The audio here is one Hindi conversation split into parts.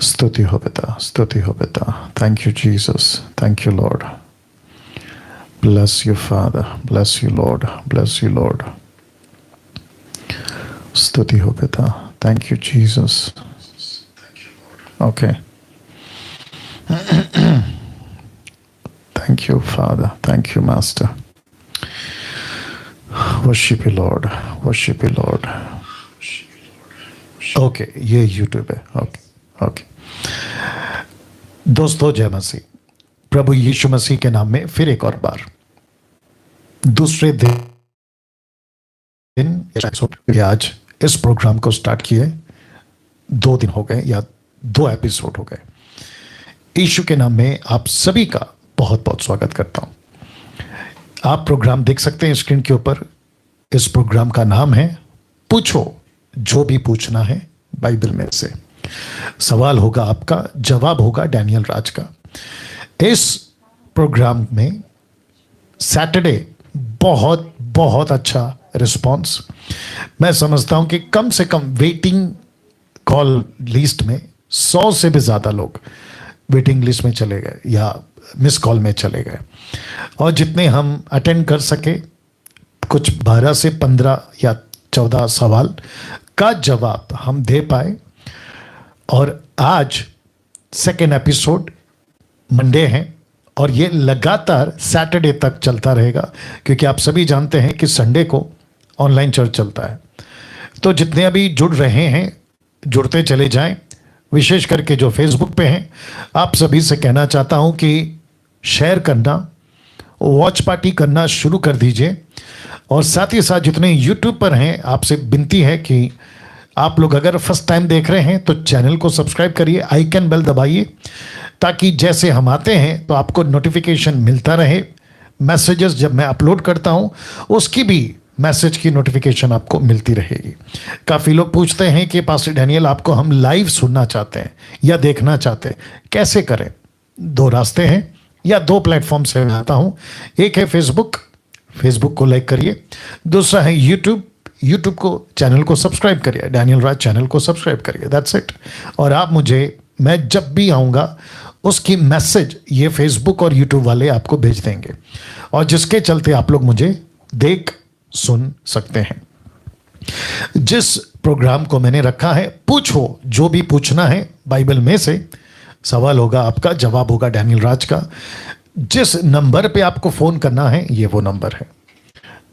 स्तुति हो पिता, स्तुति हो पिता। Thank you Jesus, thank you Lord. Bless you father, bless you Lord, bless you Lord. स्तुति हो पिता, thank you Jesus. Okay, thank you father, thank you master. Worship you Lord, worship you Lord. Okay, ये यूट्यूब है। Okay okay. दोस्तों जय मसीह। प्रभु यीशु मसीह के नाम में फिर एक और बार दूसरे दिन आज इस प्रोग्राम को स्टार्ट किए 2 दिन हो गए या 2 एपिसोड हो गए। यीशु के नाम में आप सभी का बहुत बहुत स्वागत करता हूं। आप प्रोग्राम देख सकते हैं स्क्रीन के ऊपर। इस प्रोग्राम का नाम है पूछो जो भी पूछना है बाइबल में से। सवाल होगा आपका, जवाब होगा डैनियल राज का। इस प्रोग्राम में सैटरडे बहुत बहुत अच्छा रिस्पांस। मैं समझता हूं कि कम से कम वेटिंग कॉल लिस्ट में 100 से भी ज़्यादा लोग वेटिंग लिस्ट में चले गए या मिस कॉल में चले गए। और जितने हम अटेंड कर सके, कुछ 12 से 15 या 14 सवाल का जवाब हम दे पाए। और आज सेकेंड एपिसोड मंडे है और ये लगातार सैटरडे तक चलता रहेगा, क्योंकि आप सभी जानते हैं कि संडे को ऑनलाइन चर्च चलता है। तो जितने अभी जुड़ रहे हैं जुड़ते चले जाएं। विशेष करके जो फेसबुक पे हैं, आप सभी से कहना चाहता हूं कि शेयर करना, वॉच पार्टी करना शुरू कर दीजिए। और साथ ही साथ जितने यूट्यूब पर हैं, आपसे विनती है कि आप लोग अगर फर्स्ट टाइम देख रहे हैं तो चैनल को सब्सक्राइब करिए, आइकन बेल दबाइए, ताकि जैसे हम आते हैं तो आपको नोटिफिकेशन मिलता रहे। मैसेजेस जब मैं अपलोड करता हूं उसकी भी मैसेज की नोटिफिकेशन आपको मिलती रहेगी। काफ़ी लोग पूछते हैं कि पास्टर डैनियल आपको हम लाइव सुनना चाहते हैं या देखना चाहते हैं, कैसे करें? 2 रास्ते हैं या 2 प्लेटफॉर्म से मैं आता हूं। एक है फेसबुक, फेसबुक को लाइक करिए। दूसरा है यूट्यूब, यूट्यूब को चैनल को सब्सक्राइब करिए, डैनियल राज चैनल को सब्सक्राइब करिए। That's it. और आप मुझे, मैं जब भी आऊँगा उसकी मैसेज ये फेसबुक और यूट्यूब वाले आपको भेज देंगे, और जिसके चलते आप लोग मुझे देख सुन सकते हैं। जिस प्रोग्राम को मैंने रखा है पूछो जो भी पूछना है बाइबल में से। सवाल होगा आपका, जवाब होगा डैनियल राज का। जिस नंबर पे आपको फोन करना है ये वो नंबर है,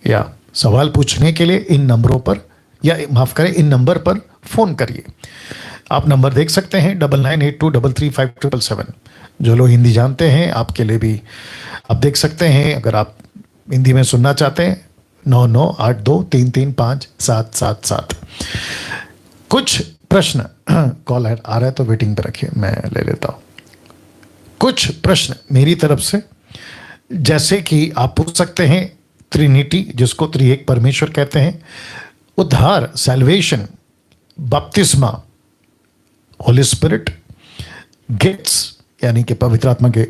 या सवाल पूछने के लिए इन नंबरों पर, या माफ करें इन नंबर पर फोन करिए। आप नंबर देख सकते हैं 9982335577। जो लोग हिंदी जानते हैं आपके लिए भी आप देख सकते हैं। अगर आप हिंदी में सुनना चाहते हैं 9982335777। कुछ प्रश्न, कॉल आ रहा है तो वेटिंग पर रखिए, मैं ले लेता हूं। कुछ प्रश्न मेरी तरफ से, जैसे कि आप पूछ सकते हैं ट्रिनिटी, जिसको त्रिएक परमेश्वर कहते हैं, उद्धार, सैल्वेशन, बपतिस्मा, होली स्पिरिट, गिफ्ट्स यानी कि पवित्र आत्मा के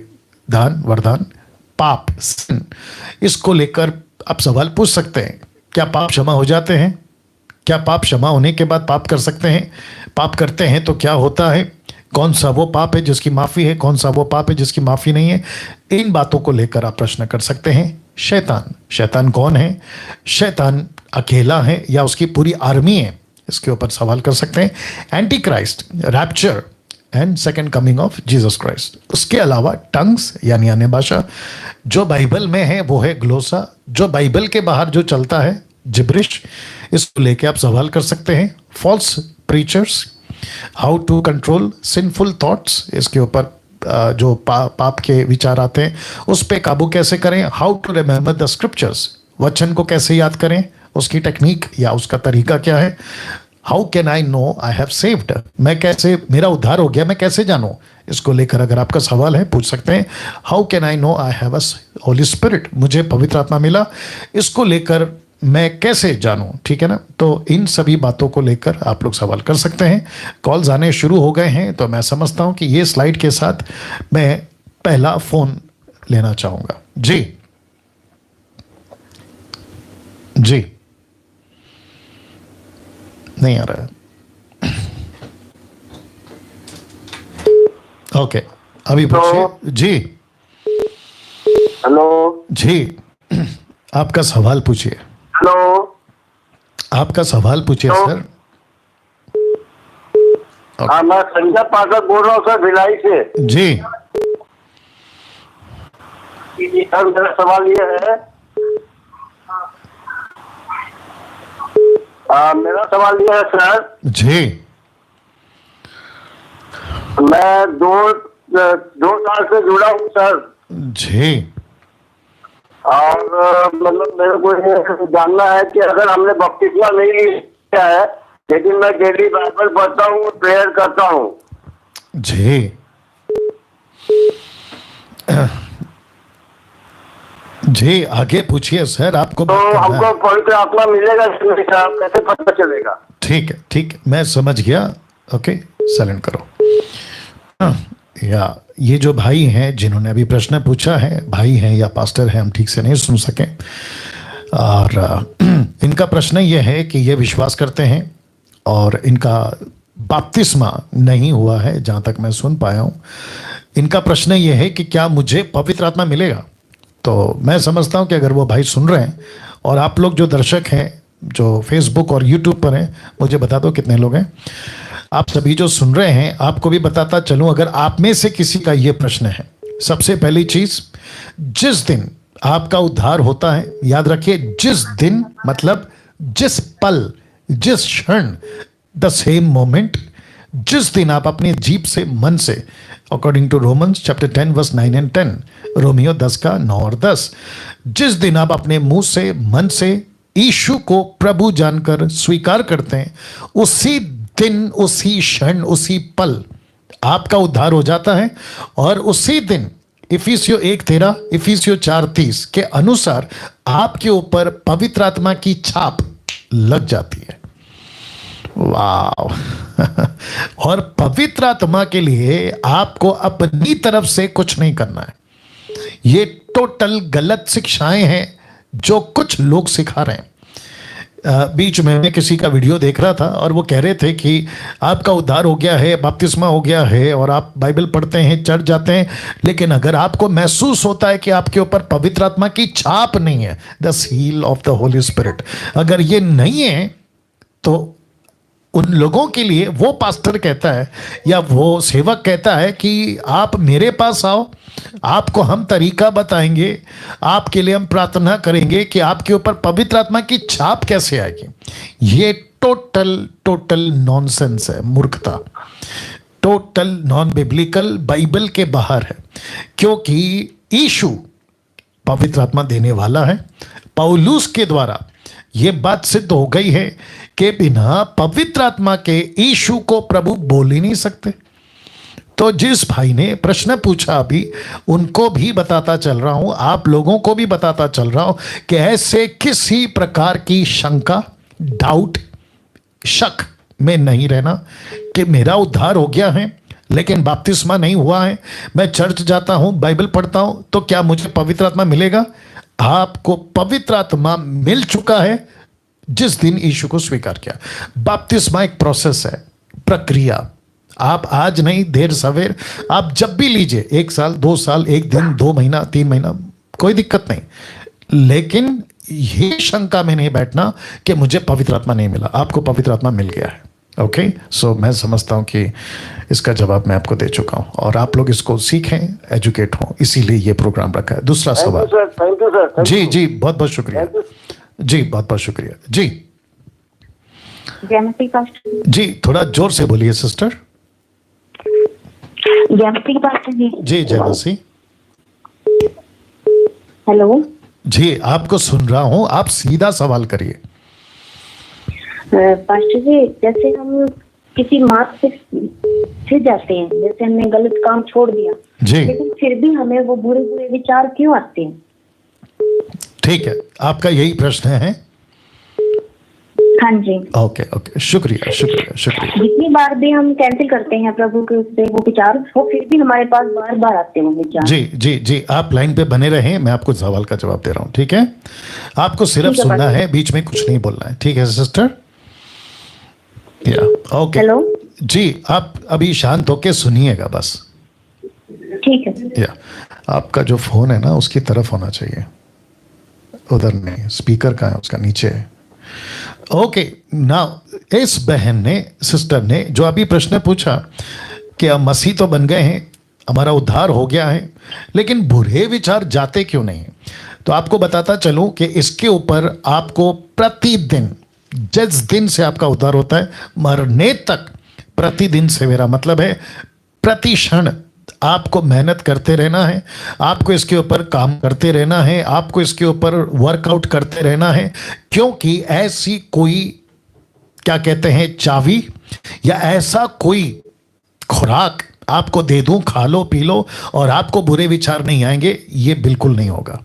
दान वरदान, पाप sin, इसको लेकर आप सवाल पूछ सकते हैं। क्या पाप क्षमा हो जाते हैं? क्या पाप क्षमा होने के बाद पाप कर सकते हैं? पाप करते हैं तो क्या होता है? कौन सा वो पाप है जिसकी माफ़ी है, कौन सा वो पाप है जिसकी माफ़ी नहीं है? इन बातों को लेकर आप प्रश्न कर सकते हैं। शैतान, शैतान कौन है? शैतान अकेला है या उसकी पूरी आर्मी है? इसके ऊपर सवाल कर सकते हैं। Anti Christ, rapture and second coming of Jesus Christ. उसके अलावा टंग्स यानी अन्य भाषा, जो बाइबल में है वो है ग्लोसा, जो बाइबल के बाहर जो चलता है जिब्रिश, इसको लेके आप सवाल कर सकते हैं। False preachers, how to control sinful thoughts, इसके ऊपर जो पाप के विचार आते हैं उस पर काबू कैसे करें। How to remember the scriptures, वचन को कैसे याद करें, उसकी टेक्निक या उसका तरीका क्या है। How can I know I have saved, मैं कैसे, मेरा उद्धार हो गया, मैं कैसे जानूं? इसको लेकर अगर आपका सवाल है पूछ सकते हैं। How can I know I have a Holi spirit, मुझे पवित्र आत्मा मिला, इसको लेकर मैं कैसे जानूं? ठीक है ना। तो इन सभी बातों को लेकर आप लोग सवाल कर सकते हैं। कॉल्स आने शुरू हो गए हैं, तो मैं समझता हूं कि ये स्लाइड के साथ मैं पहला फोन लेना चाहूंगा। जी जी, नहीं आ रहा है। ओके, अभी पूछिए जी। हेलो जी, आपका सवाल पूछिए। हेलो आपका सवाल पूछिए हेलो। सर। हाँ, मैं संजय पाठक बोल रहा हूँ सर, भिलाई से। जी सर मेरा सवाल ये है, मेरा सवाल ये है सर, जी मैं दो साल से जुड़ा हूँ सर। जी और मतलब मेरे को ये जानना है कि अगर हमने बपतिस्मा नहीं लिया है, लेकिन मैं डेली बाइबल पढ़ता हूँ, प्रेयर करता हूँ। जी जी, आगे पूछिए सर, आपको तो बात करना हमको है। पवित्र आत्मा मिलेगा कि नहीं साहब, कैसे पता चलेगा? ठीक है, ठीक है, मैं समझ गया। ओके, साइलेंट करो। या ये जो भाई हैं जिन्होंने अभी प्रश्न पूछा है, भाई हैं या पास्टर हैं, हम ठीक से नहीं सुन सके। और इनका प्रश्न ये है कि ये विश्वास करते हैं और इनका बपतिस्मा नहीं हुआ है, जहाँ तक मैं सुन पाया हूँ। इनका प्रश्न ये है कि क्या मुझे पवित्र आत्मा मिलेगा। तो मैं समझता हूँ कि अगर वो भाई सुन रहे हैं, और आप लोग जो दर्शक हैं जो फेसबुक और यूट्यूब पर हैं, मुझे बता दो कितने लोग हैं। आप सभी जो सुन रहे हैं, आपको भी बताता चलूं, अगर आप में से किसी का ये प्रश्न है, सबसे पहली चीज, जिस दिन आपका उद्धार होता है, याद रखिए, जिस दिन मतलब जिस पल, जिस क्षण, द सेम मोमेंट, जिस दिन आप अपने जीप से, मन से, according to Romans chapter 10 verse 9 and 10, Romans 10 का 9 और 10, जिस दिन आप अपने मुंह से, मन से यीशु को प्रभु जानकर स्वीकार करते हैं, उसी दिन, उसी क्षण, उसी पल आपका उद्धार हो जाता है। और उसी दिन इफिसियो 1:13, इफिसियो 4:30 के अनुसार आपके ऊपर पवित्र आत्मा की छाप लग जाती है। वाह। और पवित्र आत्मा के लिए आपको अपनी तरफ से कुछ नहीं करना है। ये टोटल गलत शिक्षाएं हैं जो कुछ लोग सिखा रहे हैं। बीच में मैं किसी का वीडियो देख रहा था और वो कह रहे थे कि आपका उद्धार हो गया है, बपतिस्मा हो गया है और आप बाइबल पढ़ते हैं, चर्च जाते हैं, लेकिन अगर आपको महसूस होता है कि आपके ऊपर पवित्र आत्मा की छाप नहीं है, the seal of the Holi spirit, अगर ये नहीं है, तो उन लोगों के लिए वो पास्टर कहता है या वो सेवक कहता है कि आप मेरे पास आओ, आपको हम तरीका बताएंगे, आपके लिए हम प्रार्थना करेंगे कि आपके ऊपर पवित्र आत्मा की छाप कैसे आएगी। ये टोटल नॉनसेंस है, मूर्खता, टोटल नॉन बिब्लिकल, बाइबल के बाहर है। क्योंकि यीशु पवित्र आत्मा देने वाला है। पौलुस के द्वारा यह बात सिद्ध हो गई है कि बिना पवित्र आत्मा के यीशु को प्रभु बोल ही नहीं सकते। तो जिस भाई ने प्रश्न पूछा अभी, उनको भी बताता चल रहा हूं, आप लोगों को भी बताता चल रहा हूं कि ऐसे किसी प्रकार की शंका, डाउट, शक में नहीं रहना कि मेरा उद्धार हो गया है लेकिन बपतिस्मा नहीं हुआ है, मैं चर्च जाता हूं, बाइबल पढ़ता हूं, तो क्या मुझे पवित्र आत्मा मिलेगा। आपको पवित्र आत्मा मिल चुका है जिस दिन यीशु को स्वीकार किया। बपतिस्मा एक प्रोसेस है, प्रक्रिया। आप आज नहीं, देर सवेर, आप जब भी लीजिए, 1 साल, 2 साल, 1 दिन, 2 महीना, 3 महीना, कोई दिक्कत नहीं। लेकिन ये शंका में नहीं बैठना कि मुझे पवित्र आत्मा नहीं मिला। आपको पवित्र आत्मा मिल गया है। ओके, सो मैं समझता हूं कि इसका जवाब मैं आपको दे चुका हूं और आप लोग इसको सीखें, एजुकेट हों, इसीलिए ये प्रोग्राम रखा है। दूसरा सवाल। Thank you sir. जी जी, बहुत बहुत शुक्रिया जी, बहुत बहुत शुक्रिया जी। जी, थोड़ा जोर से बोलिए सिस्टर। पास्टर जी। जी, जय मसीह। हेलो जी, आपको सुन रहा हूं, आप सीधा सवाल करिए। पास्टर जी, जैसे हम किसी मार्ग से फिर जाते हैं, जैसे हमने गलत काम छोड़ दिया जी, लेकिन फिर भी हमें वो बुरे बुरे विचार क्यों आते हैं? ठीक है, आपका यही प्रश्न है। हाँ जी। ओके ओके, शुक्रिया शुक्रिया शुक्रिया। जितनी बार भी हम कैंसिल करते हैं प्रभु के उससे वो विचार, वो फिर भी हमारे पास बार बार आते हैं वो विचार। जी जी जी, आप लाइन पे बने रहें, मैं आपको सवाल का जवाब दे रहा हूं, ठीक है। आपको सिर्फ सुनना है, बीच में कुछ नहीं बोलना है, ठीक है सिस्टर। या ओके। हेलो जी, आप अभी शांत होके सुनिएगा बस। ठीक है। या आपका जो फोन है ना उसकी तरफ होना चाहिए, उधर नहीं। स्पीकर का है उसका नीचे है। ओके नाउ इस बहन ने, सिस्टर ने जो अभी प्रश्न पूछा कि हम मसीह तो बन गए हैं, हमारा उद्धार हो गया है, लेकिन बुरे विचार जाते क्यों नहीं? तो आपको बताता चलूं कि इसके ऊपर आपको प्रतिदिन, जिस दिन से आपका उद्धार होता है मरने तक, प्रतिदिन से मेरा मतलब है प्रति क्षण आपको मेहनत करते रहना है, आपको इसके ऊपर काम करते रहना है, आपको इसके ऊपर वर्कआउट करते रहना है, क्योंकि ऐसी कोई, क्या कहते हैं, चाबी या ऐसा कोई खुराक आपको दे दूं, खा लो पी लो और आपको बुरे विचार नहीं आएंगे, ये बिल्कुल नहीं होगा।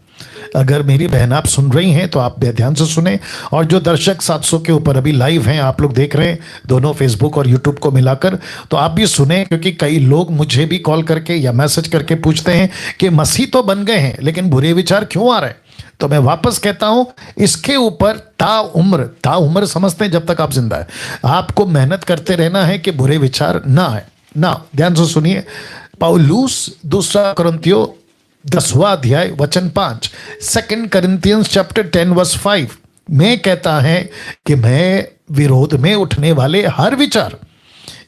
अगर मेरी बहन आप सुन रही हैं तो आप ध्यान से सुने, और जो दर्शक 700 के ऊपर अभी लाइव हैं, आप लोग देख रहे हैं दोनों फेसबुक और यूट्यूब को मिलाकर, तो आप भी सुने, क्योंकि कई लोग मुझे भी कॉल करके या मैसेज करके पूछते हैं कि मसीह तो बन गए हैं लेकिन बुरे विचार क्यों आ रहे हैं। तो मैं वापस कहता हूं, इसके ऊपर ताउम्र समझते हैं जब तक आप जिंदा है, आपको मेहनत करते रहना है कि बुरे विचार ना आए ना। ध्यान से सुनिए, पौलुस 2 कुरिन्थियों 10वां अध्याय वचन 5, 2 Corinthians chapter 10 verse 5 में कहता है कि मैं विरोध में उठने वाले हर विचार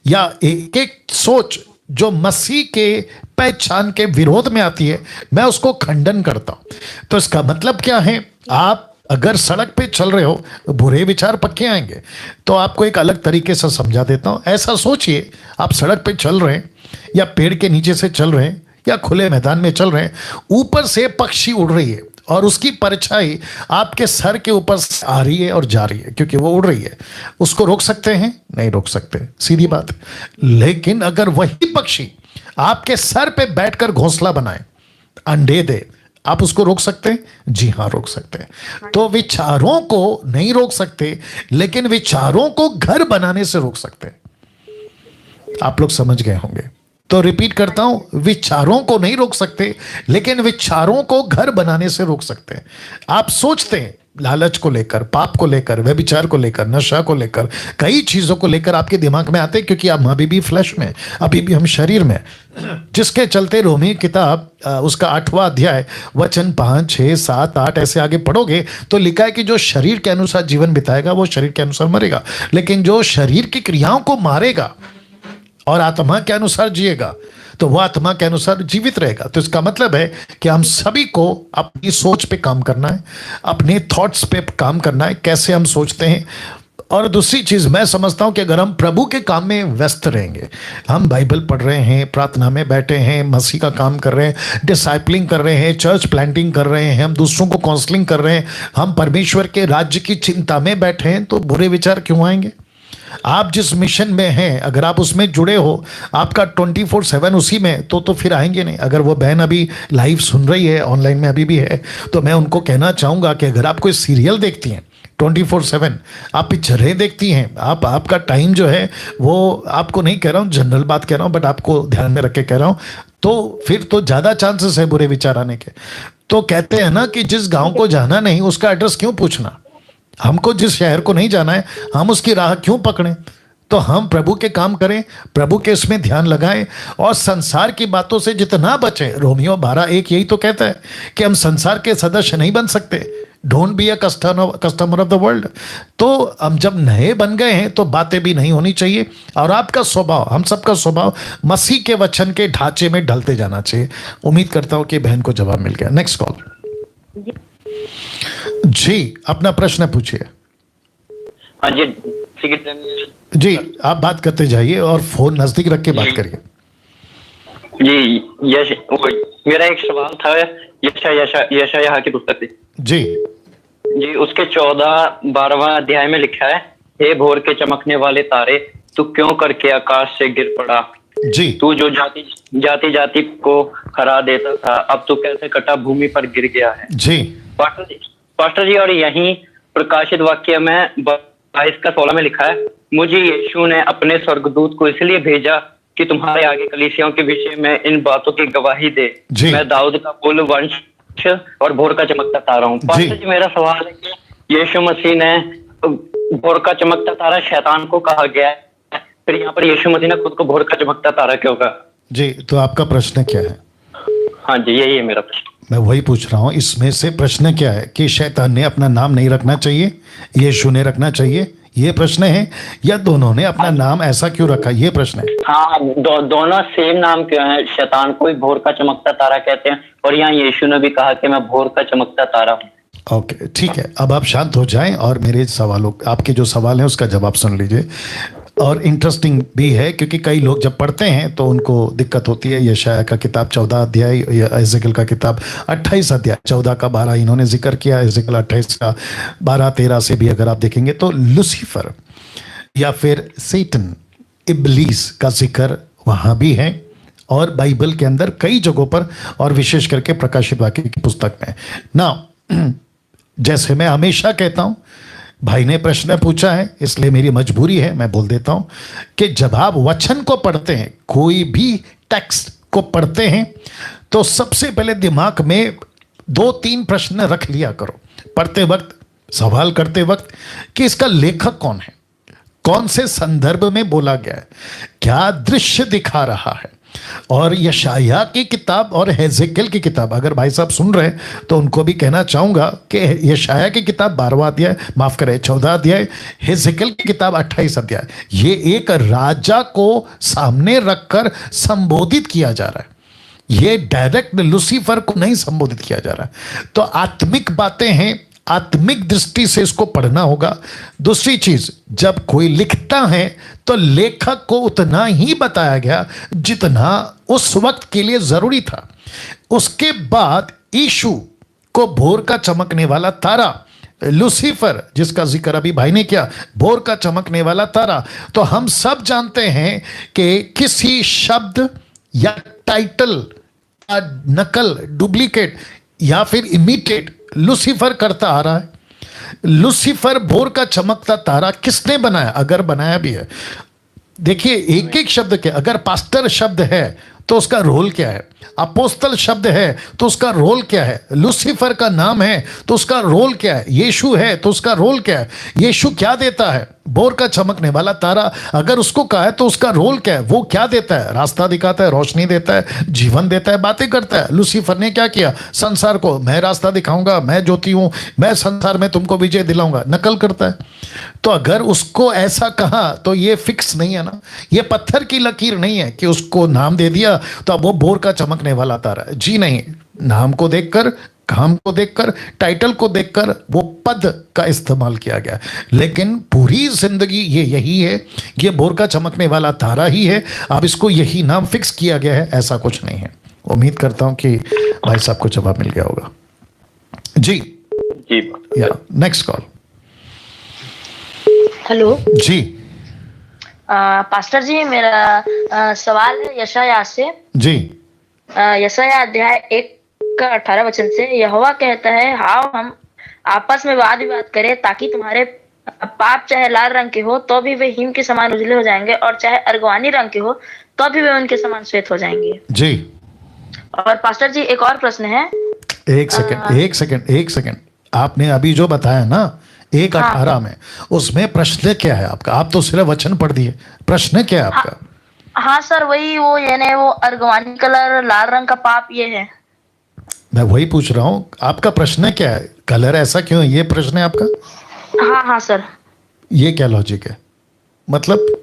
या एक एक सोच जो मसीह के पहचान के विरोध में आती है, मैं उसको खंडन करता हूं। तो इसका मतलब क्या है? आप अगर सड़क पे चल रहे हो, बुरे विचार पक्के आएंगे। तो आपको एक अलग तरीके से समझा देता हूं। ऐसा सोचिए, आप सड़क पे चल रहे हैं या पेड़ के नीचे से चल रहे हैं या खुले मैदान में चल रहे हैं, ऊपर से पक्षी उड़ रही है और उसकी परछाई आपके सर के ऊपर आ रही है और जा रही है, क्योंकि वो उड़ रही है। उसको रोक सकते हैं? नहीं रोक सकते, सीधी बात। लेकिन अगर वही पक्षी आपके सर पे बैठकर घोंसला बनाए, अंडे दे, आप उसको रोक सकते हैं? जी हाँ, रोक सकते हैं। तो विचारों को नहीं रोक सकते, लेकिन विचारों को घर बनाने से रोक सकते हैं। आप लोग समझ गए होंगे। तो रिपीट करता हूं, विचारों को नहीं रोक सकते, लेकिन विचारों को घर बनाने से रोक सकते हैं। आप सोचते हैं लालच को लेकर, पाप को लेकर, व्यभिचार को लेकर, नशा को लेकर, कई चीजों को लेकर आपके दिमाग में आते हैं, क्योंकि आप अभी भी फ्लैश में, अभी भी हम शरीर में, जिसके चलते रोमी किताब उसका 8वां अध्याय वचन 5, 6, 7, 8 ऐसे आगे पढ़ोगे तो लिखा है कि जो शरीर के अनुसार जीवन बिताएगा वो शरीर के अनुसार मरेगा, लेकिन जो शरीर की क्रियाओं को मारेगा और आत्मा के अनुसार जिएगा तो वह आत्मा के अनुसार जीवित रहेगा। तो इसका मतलब है कि हम सभी को अपनी सोच पे काम करना है, अपने थॉट्स पे काम करना है, कैसे हम सोचते हैं। और दूसरी चीज मैं समझता हूं कि अगर हम प्रभु के काम में व्यस्त रहेंगे, हम बाइबल पढ़ रहे हैं, प्रार्थना में बैठे हैं, मसीह का काम कर रहे हैं, डिसाइपलिंग कर रहे हैं, चर्च प्लांटिंग कर रहे हैं, हम दूसरों को काउंसलिंग कर रहे हैं, हम परमेश्वर के राज्य की चिंता में बैठे हैं, तो बुरे विचार क्यों आएंगे? आप जिस मिशन में हैं, अगर आप उसमें जुड़े हो, आपका 24/7 उसी में, तो फिर आएंगे नहीं। अगर वो बहन अभी लाइव सुन रही है, ऑनलाइन में अभी भी है, तो मैं उनको कहना चाहूंगा कि अगर आप कोई सीरियल देखती हैं 24/7, आप पिक्चरें देखती हैं, आपका टाइम जो है वो, आपको नहीं कह रहा हूँ, जनरल बात कह रहा हूँ, बट आपको ध्यान में रख के कह रहा हूँ, तो फिर तो ज्यादा चांसेस है बुरे विचार आने के। तो कहते हैं ना कि जिस गांव को जाना नहीं उसका एड्रेस क्यों पूछना। हमको जिस शहर को नहीं जाना है, हम उसकी राह क्यों पकड़ें? तो हम प्रभु के काम करें, प्रभु के इसमें ध्यान लगाएं और संसार की बातों से जितना बचें। रोमियो 12:1 यही तो कहता है कि हम संसार के सदस्य नहीं बन सकते। Don't be a customer of the world. तो हम जब नए बन गए हैं तो बातें भी नहीं होनी चाहिए, और आपका स्वभाव, हम सबका स्वभाव मसीह के वचन के ढांचे में ढलते जाना चाहिए। उम्मीद करता हूं कि बहन को जवाब मिल गया। नेक्स्ट कॉल जी, अपना प्रश्न पूछिए। हाँ जी, जी आप बात करते जाइए और फोन नजदीक रख के बात करिए। जी यश, मेरा एक सवाल था यशायाह की पुस्तक से। जी जी, उसके 14-12वां अध्याय में लिखा है, हे भोर के चमकने वाले तारे, तू क्यों करके आकाश से गिर पड़ा? जी, तू जो जाति जाति को हरा देता था, अब तू कैसे कटा भूमि पर गिर गया है। जी पास्टर जी, और यहीं प्रकाशित वाक्य में 22:16 में लिखा है, मुझे यीशु ने अपने स्वर्गदूत को इसलिए भेजा कि तुम्हारे आगे कलीसियाओं के विषय में इन बातों की गवाही दे। मैं दाऊद का कुल वंश और भोर का चमकता तारा हूँ। पास्टर जी, मेरा सवाल है कि यीशु मसीह ने भोर का चमकता तारा शैतान को कहा गया है, फिर यहाँ पर यीशु मसीह ने खुद को भोर का चमकता तारा क्यों कहा? जी, तो आपका प्रश्न क्या है? हाँ जी, यही है मेरा प्रश्न। मैं वही पूछ रहा हूं, इसमें से प्रश्न क्या है कि शैतान ने अपना नाम नहीं रखना चाहिए, यीशु ने रखना चाहिए, ये प्रश्न है, या दोनों ने अपना नाम ऐसा क्यों रखा, ये प्रश्न है। हाँ, दोनों सेम नाम क्यों है? शैतान को भी भोर का चमकता तारा कहते हैं और यहाँ यीशु ने भी कहा कि मैं भोर का चमकता तारा हूँ। ओके, ठीक है, अब आप शांत हो जाएं और मेरे सवालों, आपके जो सवाल है उसका जवाब सुन लीजिए। और इंटरेस्टिंग भी है क्योंकि कई लोग जब पढ़ते हैं तो उनको दिक्कत होती है। यशायाह का किताब 14 अध्याय या एजेकियल का किताब 28 अध्याय, 14 का 12 इन्होंने जिक्र किया, एजेकियल 28 का 12-13 से भी अगर आप देखेंगे तो लूसीफर या फिर सेटन, इब्लीस का जिक्र वहाँ भी है और बाइबल के अंदर कई जगहों पर, और विशेष करके प्रकाशित वाक्य की पुस्तक में ना। जैसे मैं हमेशा कहता हूं, भाई ने प्रश्न पूछा है इसलिए मेरी मजबूरी है, मैं बोल देता हूं कि जब आप वचन को पढ़ते हैं, कोई भी टेक्स्ट को पढ़ते हैं, तो सबसे पहले दिमाग में 2-3 प्रश्न रख लिया करो पढ़ते वक्त, सवाल करते वक्त, कि इसका लेखक कौन है, कौन से संदर्भ में बोला गया है, क्या दृश्य दिखा रहा है। और यशायाह की किताब और हेजेकियल की किताब, अगर भाई साहब सुन रहे हैं तो उनको भी कहना चाहूंगा कि यशायाह की किताब 12वां अध्याय, माफ करें 14 अध्याय, हेजेकियल की किताब 28 अध्याय, ये एक राजा को सामने रखकर संबोधित किया जा रहा है, ये डायरेक्ट लूसीफर को नहीं संबोधित किया जा रहा है। तो आत्मिक बातें हैं, आत्मिक दृष्टि से इसको पढ़ना होगा। दूसरी चीज, जब कोई लिखता है तो लेखक को उतना ही बताया गया जितना उस वक्त के लिए जरूरी था। उसके बाद यीशु को भोर का चमकने वाला तारा, लूसीफर जिसका जिक्र अभी भाई ने किया, भोर का चमकने वाला तारा, तो हम सब जानते हैं कि किसी शब्द या टाइटल का नकल, डुप्लीकेट या फिर इमिटेट लूसीफर करता आ रहा है। लूसीफर भोर का चमकता तारा किसने बनाया, अगर बनाया भी है, देखिए एक एक शब्द के, अगर पास्टर शब्द है तो उसका रोल क्या है, अपोस्तल शब्द है तो उसका रोल क्या है, लूसीफर का नाम है तो उसका रोल क्या है, यीशु है तो उसका रोल क्या है, यीशु क्या देता है, भोर का चमकने वाला तारा अगर उसको कहा है तो उसका रोल क्या है, वो क्या देता है, रास्ता दिखाता है, रोशनी देता है, जीवन देता है, बातें करता है। लूसीफर ने क्या किया, संसार को मैं रास्ता दिखाऊंगा, मैं ज्योति हूं, मैं संसार में तुमको विजय दिलाऊंगा, नकल करता है। तो अगर उसको ऐसा कहा तो ये फिक्स नहीं है ना, ये पत्थर की लकीर नहीं है कि उसको नाम दे दिया तो अब वो भोर का चमकने वाला तारा है। जी नहीं, नाम को देखकर, काम को देखकर, टाइटल को देखकर वो पद का इस्तेमाल किया गया, लेकिन पूरी जिंदगी ये यही है, ये भोर का चमकने वाला तारा ही है। अब इसको यही नाम फिक्स किया गया है, ऐसा कुछ नहीं है। उम्मीद करता हूं कि भाई साहब को जवाब मिल गया होगा। जी जी, या नेक्स्ट कॉल। हेलो जी पास्टर जी, मेरा सवाल है यशायाह से। जी, यशायाह अध्याय 1 का 18 वचन से यहोवा कहता है, हाओ हम आपस में वाद विवाद करें, ताकि तुम्हारे पाप चाहे लाल रंग के हो तो भी वे हिम के समान उजले हो जाएंगे, और चाहे अर्गवानी रंग के हो तो भी वे उनके समान श्वेत हो जाएंगे। जी। और पास्टर जी, एक और प्रश्न है। एक सेकंड, आपने अभी जो बताया ना 1:18 में, उसमें प्रश्न क्या है आपका? आप तो सिर्फ वचन पढ़ दिए, प्रश्न क्या है आपका? हाँ सर, वही वो यानी वो अर्गवानी कलर लाल रंग का पाप ये है। मैं वही पूछ रहा हूँ, आपका प्रश्न क्या है? कलर ऐसा क्यों है, ये प्रश्न है आपका? हाँ सर। ये क्या लॉजिक है, मतलब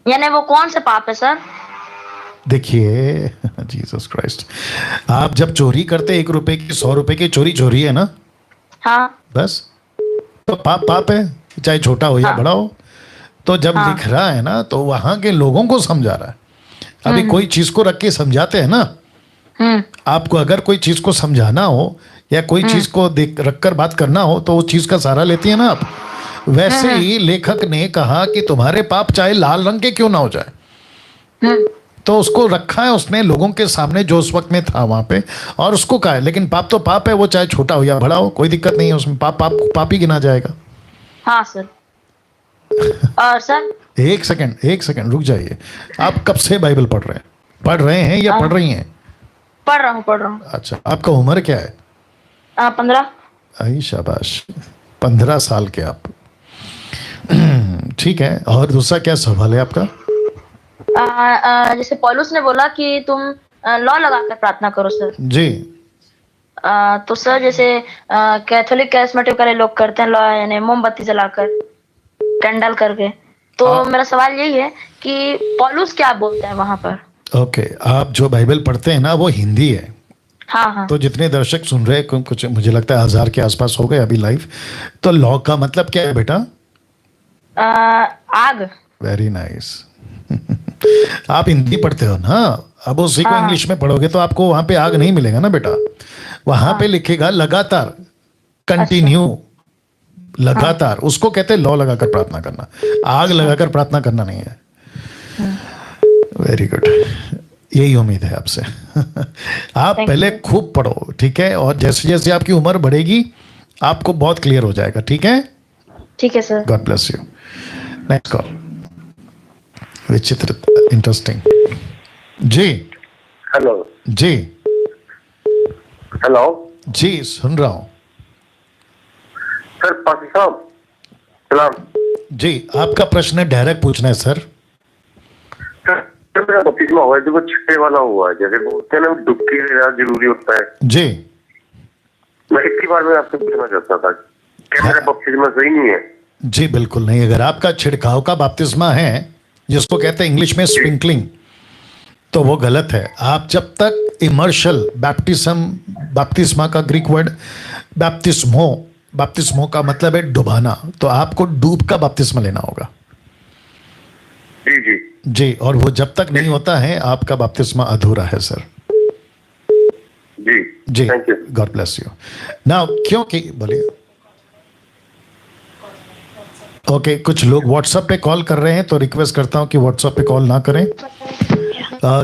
यानी वो कौन से पाप है सर? देखिए जीसस क्राइस्ट, आप जब चोरी करते 1 रुपए की 100 रुपए की चोरी है ना, हाँ बस, तो पाप है, चाहे छोटा हो या बड़ा हो। तो जब लिख रहा है ना, तो वहां के लोगों को समझा रहा है। अभी कोई चीज को रख के समझाते हैं ना, आपको अगर कोई चीज को समझाना हो या कोई चीज को देख रखकर बात करना हो तो उस चीज का सहारा लेती है ना आप। वैसे ही लेखक ने कहा कि तुम्हारे पाप चाहे लाल रंग के क्यों ना हो जाए, तो उसको रखा है उसने लोगों के सामने जो उस वक्त में था वहां पे, और उसको कहा है, लेकिन पाप तो पाप है, वो चाहे छोटा हो या बड़ा हो, कोई दिक्कत नहीं है उसमें, पाप ही गिना जाएगा। हाँ सर। और सर एक सेकंड रुक जाइए। आप कब से बाइबल पढ़ रहे हैं या पढ़ रही हैं? पढ़ रहा हूँ। अच्छा, आपका उम्र क्या है? 15। आई शाबाश, 15 साल के आप। ठीक है, और दूसरा क्या सवाल है आपका? जैसे पौलुस ने बोला कि तुम लॉ लगाकर प्रार्थना करो सर। जी तो सर जैसे कैथोलिक कैरिस्मेटिक वाले लोग करते हैं लॉ, यानी मोमबत्ती जलाकर, कैंडल करके। तो मेरा सवाल यही है कि पौलुस क्या बोलते हैं वहां पर? ओके, आप जो बाइबल पढ़ते हैं ना वो हिंदी है। हाँ हाँ। तो जितने दर्शक सुन रहे हैं, कुछ मुझे लगता है 1000 के आसपास हो गए अभी लाइव। तो लॉ का मतलब क्या है बेटा? आग। Very nice. आप हिंदी पढ़ते हो ना, अब उसी को इंग्लिश में पढ़ोगे तो आपको वहां पे आग नहीं मिलेगा ना बेटा। वहां पे लिखेगा लगातार, कंटिन्यू, लगातार। उसको कहते हैं लॉ लगाकर प्रार्थना करना, आग लगाकर प्रार्थना करना नहीं है। वेरी गुड, यही उम्मीद है आपसे। आप पहले खूब पढ़ो, ठीक है? और जैसे जैसे आपकी उम्र बढ़ेगी आपको बहुत क्लियर हो जाएगा, ठीक है? ठीक है sir. God bless you. Next call. विचित्र, इंटरेस्टिंग। जी हेलो जी हेलो जी, सुन रहा हूं। सर, पास्टर साहब सलाम। जी, आपका प्रश्न डायरेक्ट पूछना है सर। सर मेरा बपतिस्मा हुआ है, जो वो छठे वाला हुआ है, जैसे बोलते हैं ना डुबकी लेना जरूरी होता है। जी मैं इसके बारे में आपसे पूछना चाहता था, क्या मेरा बपतिस्मा सही नहीं है? जी बिल्कुल नहीं। अगर आपका छिड़काव का बपतिस्मा है, जिसको कहते हैं इंग्लिश में स्प्रिंकलिंग, तो वो गलत है। आप जब तक इमर्शल बपतिस्मा का ग्रीक वर्ड बपतिस्मो का मतलब है डुबाना, तो आपको डूब का बपतिस्मा लेना होगा। जी जी जी, और वो जब तक नहीं होता है आपका बपतिस्मा अधूरा है सर। जी जी, thank you. God bless you. Now क्योंकि बोलिए। ओके, कुछ लोग व्हाट्सएप पे कॉल कर रहे हैं, तो रिक्वेस्ट करता हूं कि व्हाट्सएप पे कॉल ना करें।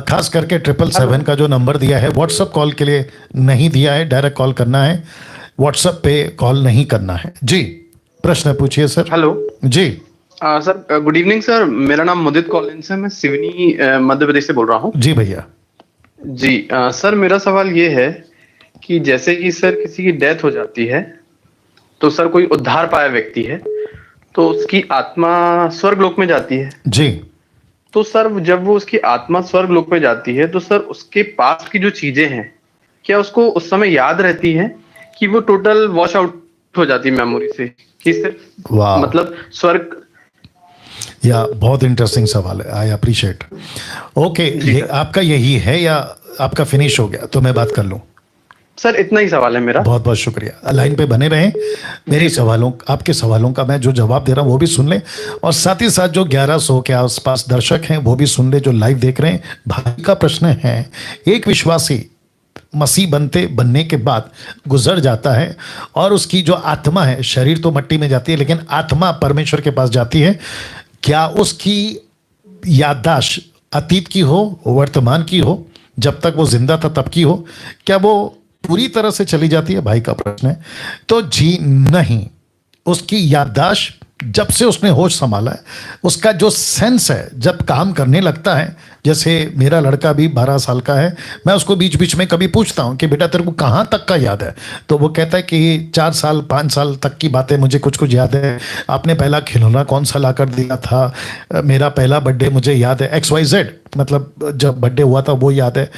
खास करके 777 का जो नंबर दिया है व्हाट्सएप कॉल के लिए नहीं दिया है, डायरेक्ट कॉल करना है, व्हाट्सएप पे कॉल नहीं करना है। जी, प्रश्न पूछिए सर। हेलो जी सर, गुड इवनिंग सर। मेरा नाम मुदित कॉलिंस है, मैं सिवनी मध्य प्रदेश से बोल रहा हूँ। जी भैया। जी सर, मेरा सवाल ये है कि जैसे कि सर किसी की डेथ हो जाती है, तो सर कोई उद्धार पाया व्यक्ति है, तो उसकी आत्मा स्वर्ग लोक में जाती है। जी, तो सर जब वो उसकी आत्मा स्वर्ग लोक में जाती है, तो सर उसके पास की जो चीजें हैं, क्या उसको उस समय याद रहती है कि वो टोटल वॉश आउट हो जाती है मेमोरी से, कि सिर्फ वाह, मतलब स्वर्ग? या बहुत इंटरेस्टिंग सवाल है, आई अप्रिशिएट। ओके, ये आपका यही है या आपका फिनिश हो गया? तो मैं बात कर लूं। सर इतना ही सवाल है मेरा। बहुत बहुत शुक्रिया, लाइन पे बने रहें। मेरे सवालों, आपके सवालों का मैं जो जवाब दे रहा हूं वो भी सुन लें, और साथ ही साथ जो 1100 के आसपास दर्शक हैं वो भी सुन ले, जो लाइव देख रहे हैं। भाई का प्रश्न है, एक विश्वासी मसीह बनने के बाद गुजर जाता है, और उसकी जो आत्मा है, शरीर तो मिट्टी में जाती है लेकिन आत्मा परमेश्वर के पास जाती है, क्या उसकी याददाश्त अतीत की हो, वर्तमान की हो, जब तक वो जिंदा था तब की हो, क्या वो पूरी तरह से चली जाती है? भाई का प्रश्न है। तो जी नहीं, उसकी याददाश्त जब से उसने होश संभाला है, उसका जो सेंस है जब काम करने लगता है, जैसे मेरा लड़का भी 12 साल का है, मैं उसको बीच बीच में कभी पूछता हूँ कि बेटा तेरे को कहाँ तक का याद है, तो वो कहता है कि 4 साल 5 साल तक की बातें मुझे कुछ कुछ याद है। आपने पहला खिलौना कौन सा ला कर दिया था, मेरा पहला बर्थडे मुझे याद है, XYZ, मतलब जब बर्थडे हुआ था वो याद है,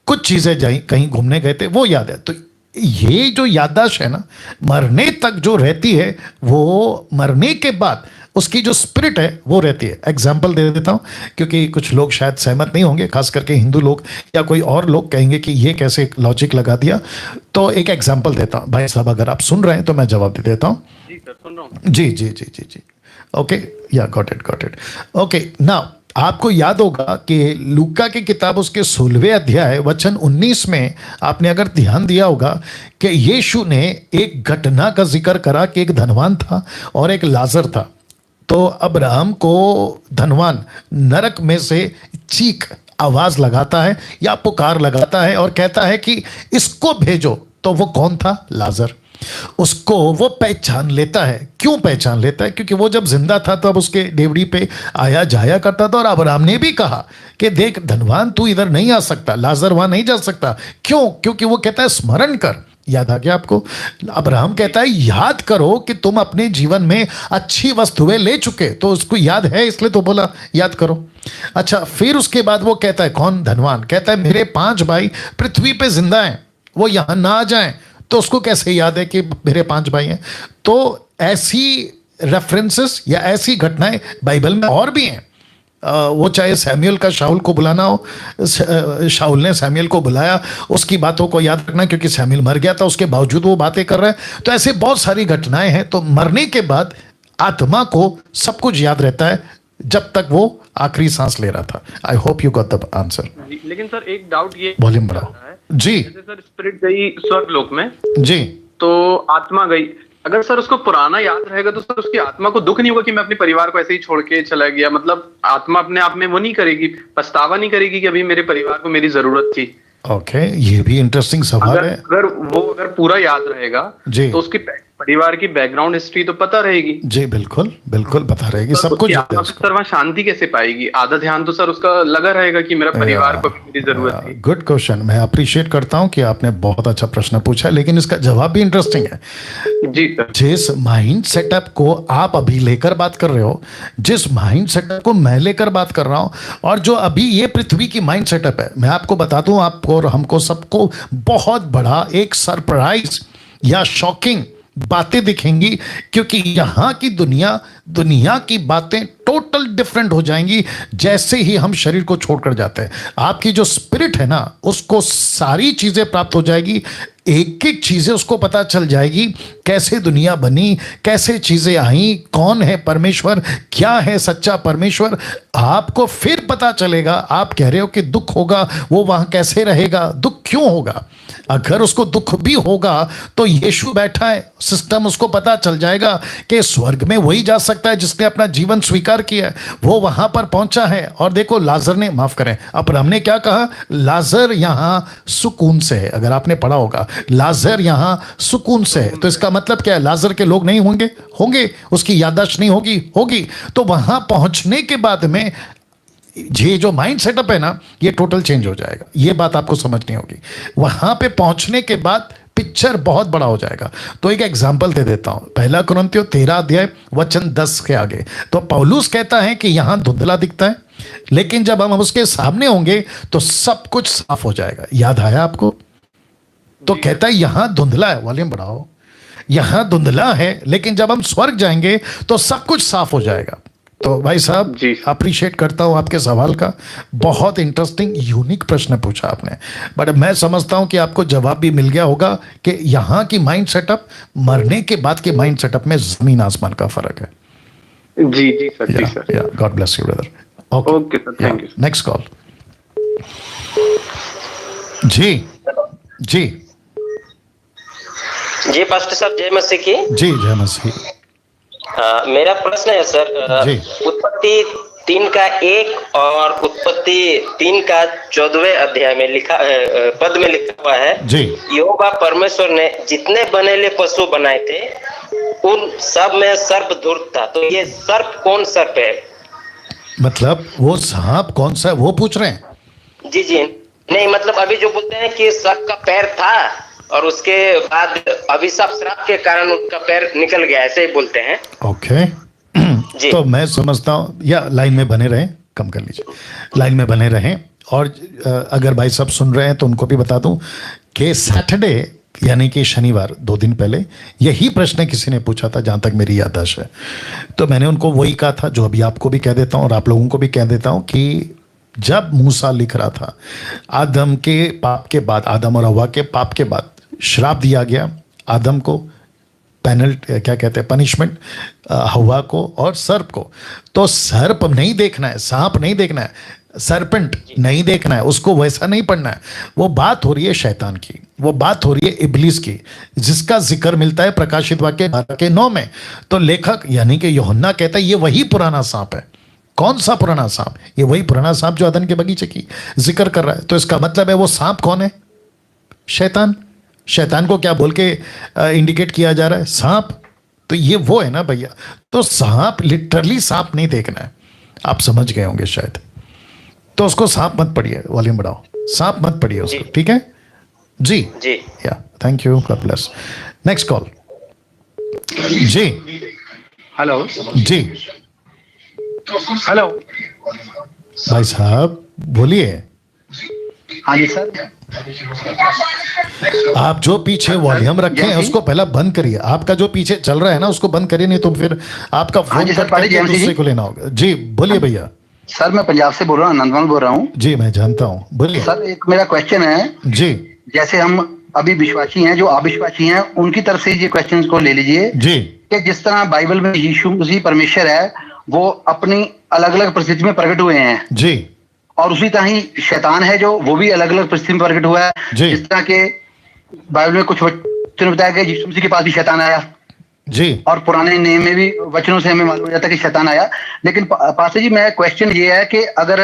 कुछ चीज़ें कहीं घूमने गए थे वो याद है। तो ये जो याददाश्त है ना, मरने तक जो रहती है, वो मरने के बाद उसकी जो स्पिरिट है वो रहती है। एग्जाम्पल दे देता हूँ, क्योंकि कुछ लोग शायद सहमत नहीं होंगे, खास करके हिंदू लोग या कोई और लोग कहेंगे कि ये कैसे लॉजिक लगा दिया। तो एक एग्जाम्पल देता हूँ भाई साहब, अगर आप सुन रहे हैं तो मैं जवाब दे देता हूँ। जी सर, सुन रहा हूँ। जी जी जी जी जी, ओके, या गॉट इट। ओके, नाउ आपको याद होगा कि लूका की किताब उसके 16वें अध्याय वचन 19 में आपने अगर ध्यान दिया होगा कि यीशु ने एक घटना का जिक्र करा कि एक धनवान था और एक लाजर था। तो अब्राहम को धनवान नरक में से चीख आवाज लगाता है या पुकार लगाता है और कहता है कि इसको भेजो। तो वो कौन था? लाजर। उसको वो पहचान लेता है। क्यों पहचान लेता है? क्योंकि वो जब जिंदा था तब उसके डेवड़ी पे आया जाया करता था, और अब्राहम ने भी कहा कि देख धनवान तू इधर नहीं आ सकता, लाजर वहां नहीं जा सकता। क्यों? क्योंकि वो कहता है स्मरण कर याद आ गया आपको? अब्राहम कहता है याद करो कि तुम अपने जीवन में अच्छी वस्तुएं ले चुके, तो उसको याद है इसलिए तो बोला याद करो। अच्छा, फिर उसके बाद वो कहता है, कौन धनवान कहता है मेरे 5 भाई पृथ्वी पे जिंदा हैं, वो यहां ना आ जाएं, तो उसको कैसे याद है कि मेरे 5 भाई हैं? तो ऐसी रेफरेंसेस या ऐसी घटनाएं बाइबल में और भी हैं। वो चाहे सैमुअल का शाऊल को बुलाना हो, शाऊल ने सैमुअल को बुलाया, उसकी बातों को याद रखना क्योंकि सैमुअल मर गया था, उसके बावजूद वो बातें कर रहा है। तो ऐसे बहुत सारी घटनाएं हैं। तो मरने के बाद आत्मा को सब कुछ याद रहता है जब तक वो आखिरी सांस ले रहा था। I hope you got the answer. लेकिन सर एक डाउट ये वॉल्यूम बढ़ाओ जी। जैसे सर स्पिरिट गई स्वर्ग लोक में जी, तो आत्मा गई, अगर सर उसको पुराना याद रहेगा तो सर उसकी आत्मा को दुख नहीं होगा कि मैं अपने परिवार को ऐसे ही छोड़ के चला गया? मतलब आत्मा अपने आप में वो नहीं करेगी, पछतावा नहीं करेगी कि अभी मेरे परिवार को मेरी जरूरत थी? ओके, ये भी इंटरेस्टिंग सवाल है। अगर पूरा याद रहेगा जी, तो उसकी परिवार की बैकग्राउंड हिस्ट्री तो पता रहेगी। जी बिल्कुल बिल्कुल पता रहेगी, सब कुछ सर वहाँ शांति कैसे पाएगी? आधा ध्यान तो सर उसका लगा रहेगा कि मेरा परिवार को मेरी जरूरत थी। गुड क्वेश्चन, मैं अप्रिशिएट करता हूं कि आपने बहुत अच्छा प्रश्न पूछा, लेकिन इसका जवाब भी इंटरेस्टिंग है। जी सर। जिस माइंड सेटअप को आप अभी लेकर बात कर रहे हो, जिस माइंड सेटअप को मैं लेकर बात कर रहा हूं, और जो अभी ये पृथ्वी की माइंड सेटअप है, मैं आपको बता दूं, आपको और हमको सबको बहुत बड़ा एक सरप्राइज या शॉकिंग बातें दिखेंगी, क्योंकि यहां की दुनिया की बातें टोटल डिफरेंट हो जाएंगी जैसे ही हम शरीर को छोड़कर जाते हैं। आपकी जो स्पिरिट है ना, उसको सारी चीजें प्राप्त हो जाएगी, एक एक चीजें उसको पता चल जाएगी, कैसे दुनिया बनी, कैसे चीजें आई, कौन है परमेश्वर, क्या है सच्चा परमेश्वर। आपको फिर पता चलेगा। आप कह रहे हो कि दुख होगा, वो वहां कैसे रहेगा? दुख क्यों होगा? अगर उसको दुख भी होगा तो यीशु बैठा है, सिस्टम उसको पता चल जाएगा कि स्वर्ग में वही जा सकता है जिसने अपना जीवन स्वीकार किया है, वो वहां पर पहुंचा है। और देखो, लाजर ने, माफ करें, अब हमने क्या कहा? लाजर यहां सुकून से है। अगर आपने पढ़ा होगा, लाजर यहां सुकून से है, तो इसका मतलब क्या है? लाजर के लोग नहीं होंगे, उसकी याददाश्त नहीं होगी। तो वहां पहुंचने के बाद में ये जो माइंड सेटअप है ना, ये टोटल चेंज हो जाएगा। ये बात आपको समझनी होगी। वहां पे पहुंचने के बाद पिक्चर बहुत बड़ा हो जाएगा। तो एक एग्जांपल दे देता हूं, 1 कुरिन्थियों 13 अध्याय वचन 10 के आगे। तो पौलुस कहता है कि यहां धुंधला दिखता है, लेकिन जब हम उसके सामने होंगे तो सब कुछ साफ हो जाएगा। याद आया आपको? तो कहता है यहां धुंधला है, वॉल्यूम बढ़ाओ, यहां धुंधला है, लेकिन जब हम स्वर्ग जाएंगे तो सब कुछ साफ हो जाएगा। तो भाई साहब, अप्रिशिएट करता हूं आपके सवाल का, बहुत इंटरेस्टिंग यूनिक प्रश्न पूछा आपने। बट मैं समझता हूं कि आपको जवाब भी मिल गया होगा कि यहां की माइंड सेटअप मरने के बाद के माइंड सेटअप में जमीन आसमान का फर्क है। जी जी सर, जी sir. God bless you brother. Okay sir, thank you. Next call. जी जी जी पास्टर साहब, जय मसीह की। जी जय मसीह। मेरा प्रश्न है सर, उत्पत्ति 3:1 और उत्पत्ति 3:14 अध्याय में पद में लिखा हुआ है जी, यहोवा परमेश्वर ने जितने बनेले पशु बनाए थे उन सब में सर्प धूर्त था। तो ये सर्प कौन सर्प है? मतलब वो सांप कौन सा है वो पूछ रहे हैं? जी जी नहीं, मतलब अभी जो बोलते हैं कि सर्प का पैर था और उसके बाद अभिशाप श्राप के कारण उनका पैर निकल गया, ऐसे ही बोलते हैं। ओके तो मैं समझता हूँ, या लाइन में बने रहें, कम कर लीजिए, लाइन में बने रहें। और अगर भाई सब सुन रहे हैं तो उनको भी बता दूं कि सैटरडे यानी कि शनिवार 2 दिन पहले यही प्रश्न किसी ने पूछा था, जहाँ तक मेरी याददाश्त है। तो मैंने उनको वही कहा था जो अभी आपको भी कह देता हूँ और आप लोगों को भी कह देता हूँ कि जब मूसा लिख रहा था, आदम के पाप के बाद, आदम और हवा के पाप के बाद श्राप दिया गया आदम को, पेनल्टी क्या कहते हैं, पनिशमेंट हवा को और सर्प को। तो सर्प नहीं देखना है, सांप नहीं देखना है, सरपेंट नहीं देखना है, उसको वैसा नहीं पढ़ना है। वो बात हो रही है शैतान की, वो बात हो रही है इब्लिस की, जिसका जिक्र मिलता है प्रकाशित वाक्य 12:9 में। तो लेखक यानी कि यूहन्ना कहता है ये वही पुराना सांप है। कौन सा पुराना सांप? ये वही पुराना सांप जो अदन के बगीचे की जिक्र कर रहा है। तो इसका मतलब है वो सांप कौन है? शैतान। शैतान को क्या बोल के इंडिकेट किया जा रहा है? सांप। तो ये वो है ना भैया। तो सांप लिटरली सांप नहीं देखना है, आप समझ गए होंगे शायद। तो उसको सांप मत पढ़िए, वॉल्यूम बढ़ाओ, सांप मत पढ़िए उसको, ठीक है जी? जी या thank you, God bless. Next call. जी हेलो जी, हेलो भाई साहब बोलिए। हाँ जी सर। आप जो पीछे वॉल्यूम रखे हैं उसको पहला बंद करिए। आपका जो पीछे चल रहा है ना उसको बंद करिए, नहीं तो फिर आपका फोन जी सर, कट करके दूसरे को लेना होगा। जी बोलिए भैया। सर मैं पंजाब से बोल रहा हूँ, नंदवाल बोल रहा हूँ। जी मैं जानता हूँ, बोलिए। सर एक मेरा क्वेश्चन है जी जैसे हम अभी विश्वासी हैं, जो अविश्वासी हैं उनकी तरफ से ये क्वेश्चन को ले लीजिए जी कि जिस तरह बाइबल में यीशु मसीह परमेश्वर है वो अपनी अलग अलग परिस्थिति में प्रकट हुए हैं जी, और उसी तरह ही शैतान है जो वो भी अलग अलग परिस्थिति में प्रकट हुआ है। जी। जिस तरह के बाइबल में कुछ वचन बताया गया यीशु मसीह के पास भी शैतान आया जी, और पुराने नियम में भी वचनों से हमें मालूम हो जाता है कि शैतान आया। लेकिन पास्टर जी मैं क्वेश्चन ये है कि अगर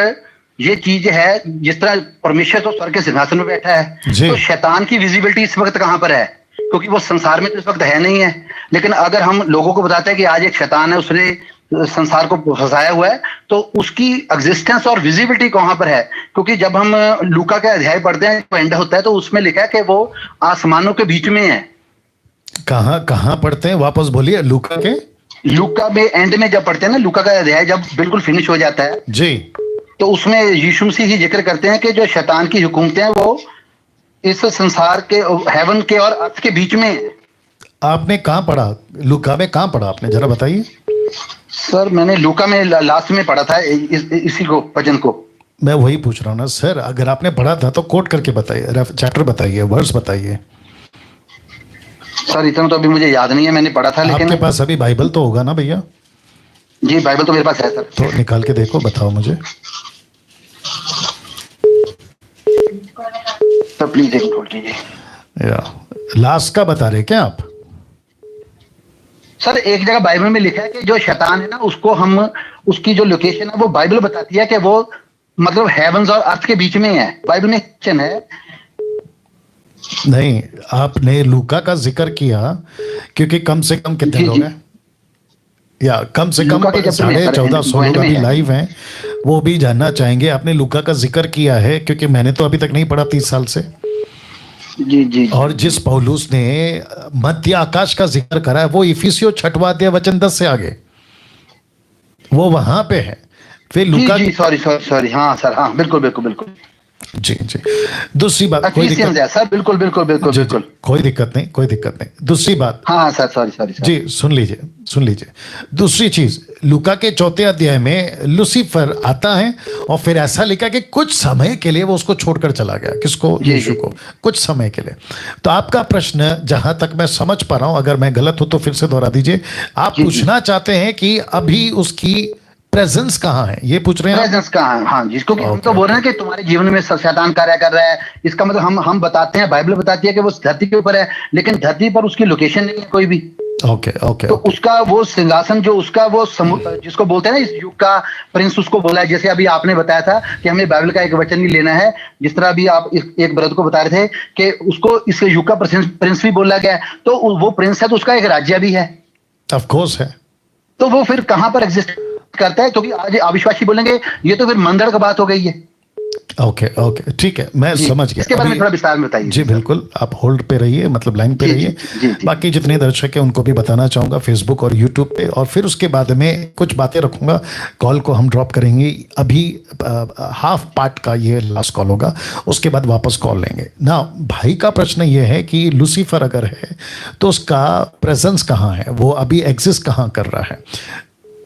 ये चीज है जिस तरह परमेश्वर तो स्वर्ग के सिंहासन में बैठा है जी। तो शैतान की विजिबिलिटी इस वक्त कहाँ पर है? क्योंकि वो संसार में तो इस वक्त है नहीं है। लेकिन अगर हम लोगों को बताते हैं कि आज एक शैतान है, उसने संसार को फंसाया हुआ है, तो उसकी एग्जिस्टेंस और विजिबिलिटी कहाँ पर है? क्योंकि जब हम लूका का अध्याय पढ़ते हैं तो एंड होता है तो उसमें लिखा है कि वो आसमानों के बीच में है। कहाँ पढ़ते हैं? वापस बोलिए। लूका में एंड में जब पढ़ते हैं ना, लूका का अध्याय जब बिल्कुल फिनिश हो जाता है जी, तो उसमें यीशु मसीह ही जिक्र करते हैं कि जो शैतान की हुकूमतें हैं वो इस संसार के, हेवन के और अर्थ के बीच में है। आपने कहाँ पढ़ा? लूका में कहाँ पढ़ा आपने, जरा बताइए। सर मैंने लूका में लास्ट में पढ़ा था इसी को, वचन को। मैं वही पूछ रहा हूँ ना सर, अगर आपने पढ़ा था तो कोट करके बताइए, चैप्टर बताइए, वर्स बताइए। सर इतना तो अभी मुझे याद नहीं है, मैंने पढ़ा था। लेकिन आपके पास अभी बाइबल तो होगा ना भैया? जी बाइबल तो मेरे पास है सर। तो निकाल के देखो, बताओ मुझे। तो प्लीज एक खोल लीजिए। या लास्ट का बता रहे क्या आप? सर एक जगह बाइबल में लिखा है कि जो शैतान है ना उसको हम, उसकी जो लोकेशन है वो बाइबल बताती है कि वो मतलब हेवंस और अर्थ के बीच में है। बाइबल में क्वेश्चन है। नहीं, आपने लूका का जिक्र किया क्योंकि कम से कम कितने लोग हैं, या कम से कम 1450 लोग अभी लाइव हैं, वो भी जानना चाहेंगे। आपने लूका का जिक्र किया है क्योंकि मैंने तो अभी तक नहीं पढ़ा 30 साल से। जी। और जिस पौलुस ने मध्य आकाश का जिक्र करा है वो इफिसियों 6वां अध्याय वचन 10 से आगे, वो वहां पे है। फिर लूका जी सॉरी हाँ सर, हाँ बिल्कुल। जी दूसरी बात, कोई दिक्कत सर, बिल्कुल। कोई दिक्कत नहीं। दूसरी बात, हाँ सर सॉरी जी सुन लीजिए। दूसरी चीज, लूका के 4 अध्याय में लूसीफर आता है और फिर ऐसा लिखा कि कुछ समय के लिए वो उसको छोड़कर चला गया। किसको? यीशु को, कुछ समय के लिए। तो आपका प्रश्न, जहां तक मैं समझ पा रहा हूं, अगर मैं गलत हूं तो फिर से दोहरा दीजिए, आप पूछना चाहते हैं कि अभी उसकी प्रेजेंस कहाँ है, ये पूछ रहे हैं? प्रेजेंस कहाँ है, हाँ जिसको हम तो बोल रहे हैं कि तुम्हारे जीवन में शैतान कार्य कर रहा है। इसका मतलब हम बताते हैं, बाइबल बताती है कि वो धरती के ऊपर है, लेकिन धरती पर उसकी लोकेशन नहीं है कोई भी। ओके। तो उसका वो सिंहासन जो उसका वो जिसको बोलते हैं ना इस युग का प्रिंस, उसको बोला है। जैसे अभी आपने बताया था कि हमें बाइबल का एक वचन नहीं लेना है, जिस तरह अभी आप एक ब्रदर को बता रहे थे कि उसको इस युग का प्रिंस भी बोला गया है। तो वो प्रिंस है तो उसका एक राज्य भी है, ऑफ कोर्स है। तो वो फिर कहां पर एग्जिस्ट करता है? क्योंकि आज अविश्वासी बोलेंगे ये तो फिर मंदिर का बात हो गई है। ओके ठीक है, मैं समझ गया। इसके बारे में थोड़ा विस्तार में बताइए। जी बिल्कुल, आप होल्ड पे रहिए, मतलब लाइन पे रहिए। बाकी जितने दर्शक हैं उनको भी बताना चाहूंगा फेसबुक और यूट्यूब पे, और फिर उसके बाद में कुछ बातें रखूंगा। कॉल को हम ड्रॉप करेंगे अभी, हाफ पार्ट का ये लास्ट कॉल होगा, उसके बाद वापस कॉल लेंगे ना। भाई का प्रश्न ये है कि लूसीफर अगर है तो उसका प्रेजेंस कहाँ है, वो अभी एग्जिस्ट कहाँ कर रहा है?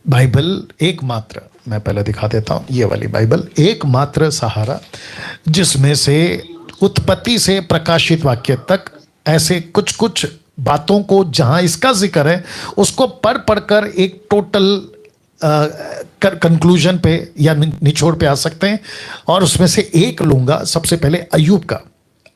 बाइबल एकमात्र, मैं पहले दिखा देता हूं, ये वाली बाइबल एकमात्र सहारा जिसमें से उत्पत्ति से प्रकाशित वाक्य तक ऐसे कुछ बातों को, जहां इसका जिक्र है उसको पढ़कर एक टोटल कंक्लूजन पे या निचोड़ पे आ सकते हैं। और उसमें से एक लूंगा सबसे पहले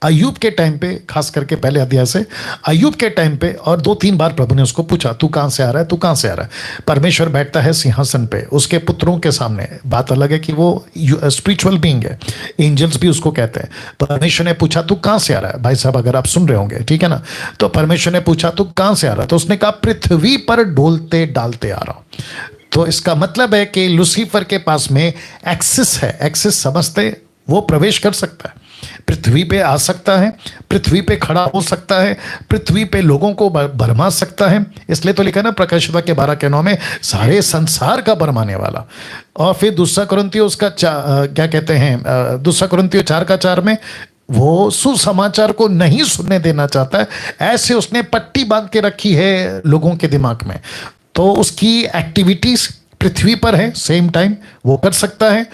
अय्यूब के टाइम पे, खास करके पहले अध्याय से अय्यूब के टाइम पे। और 2-3 बार प्रभु ने उसको पूछा, तू कहां से आ रहा है? परमेश्वर बैठता है सिंहासन पे उसके पुत्रों के सामने। बात अलग है कि वो स्पिरिचुअल बीइंग है, एंजल्स भी उसको कहते हैं। परमेश्वर ने पूछा तू कहां से आ रहा है? भाई साहब अगर आप सुन रहे होंगे, ठीक है ना, तो परमेश्वर ने पूछा तू कहां से आ रहा है? तो उसने कहा पृथ्वी पर डोलते डालते आ रहा हूं। तो इसका मतलब है कि लूसीफर के पास में एक्सेस है। एक्सेस समझते, वो प्रवेश कर सकता है। पृथ्वी पे आ सकता है, पृथ्वी पे खड़ा हो सकता है, पृथ्वी पे लोगों को भरमा सकता है। इसलिए तो लिखा ना प्रकाशित वाक्य 12:9 में सारे संसार का भरमाने वाला। और फिर दूसरा कुरिन्थियों उसका क्या कहते हैं, दूसरा कुरिन्थियों 4:4 में वो सुसमाचार को नहीं सुनने देना चाहता है, ऐसे उसने पट्टी बांध के रखी है लोगों के दिमाग में। तो उसकी एक्टिविटीज पृथ्वी पर है, सेम टाइम वो कर सकता है।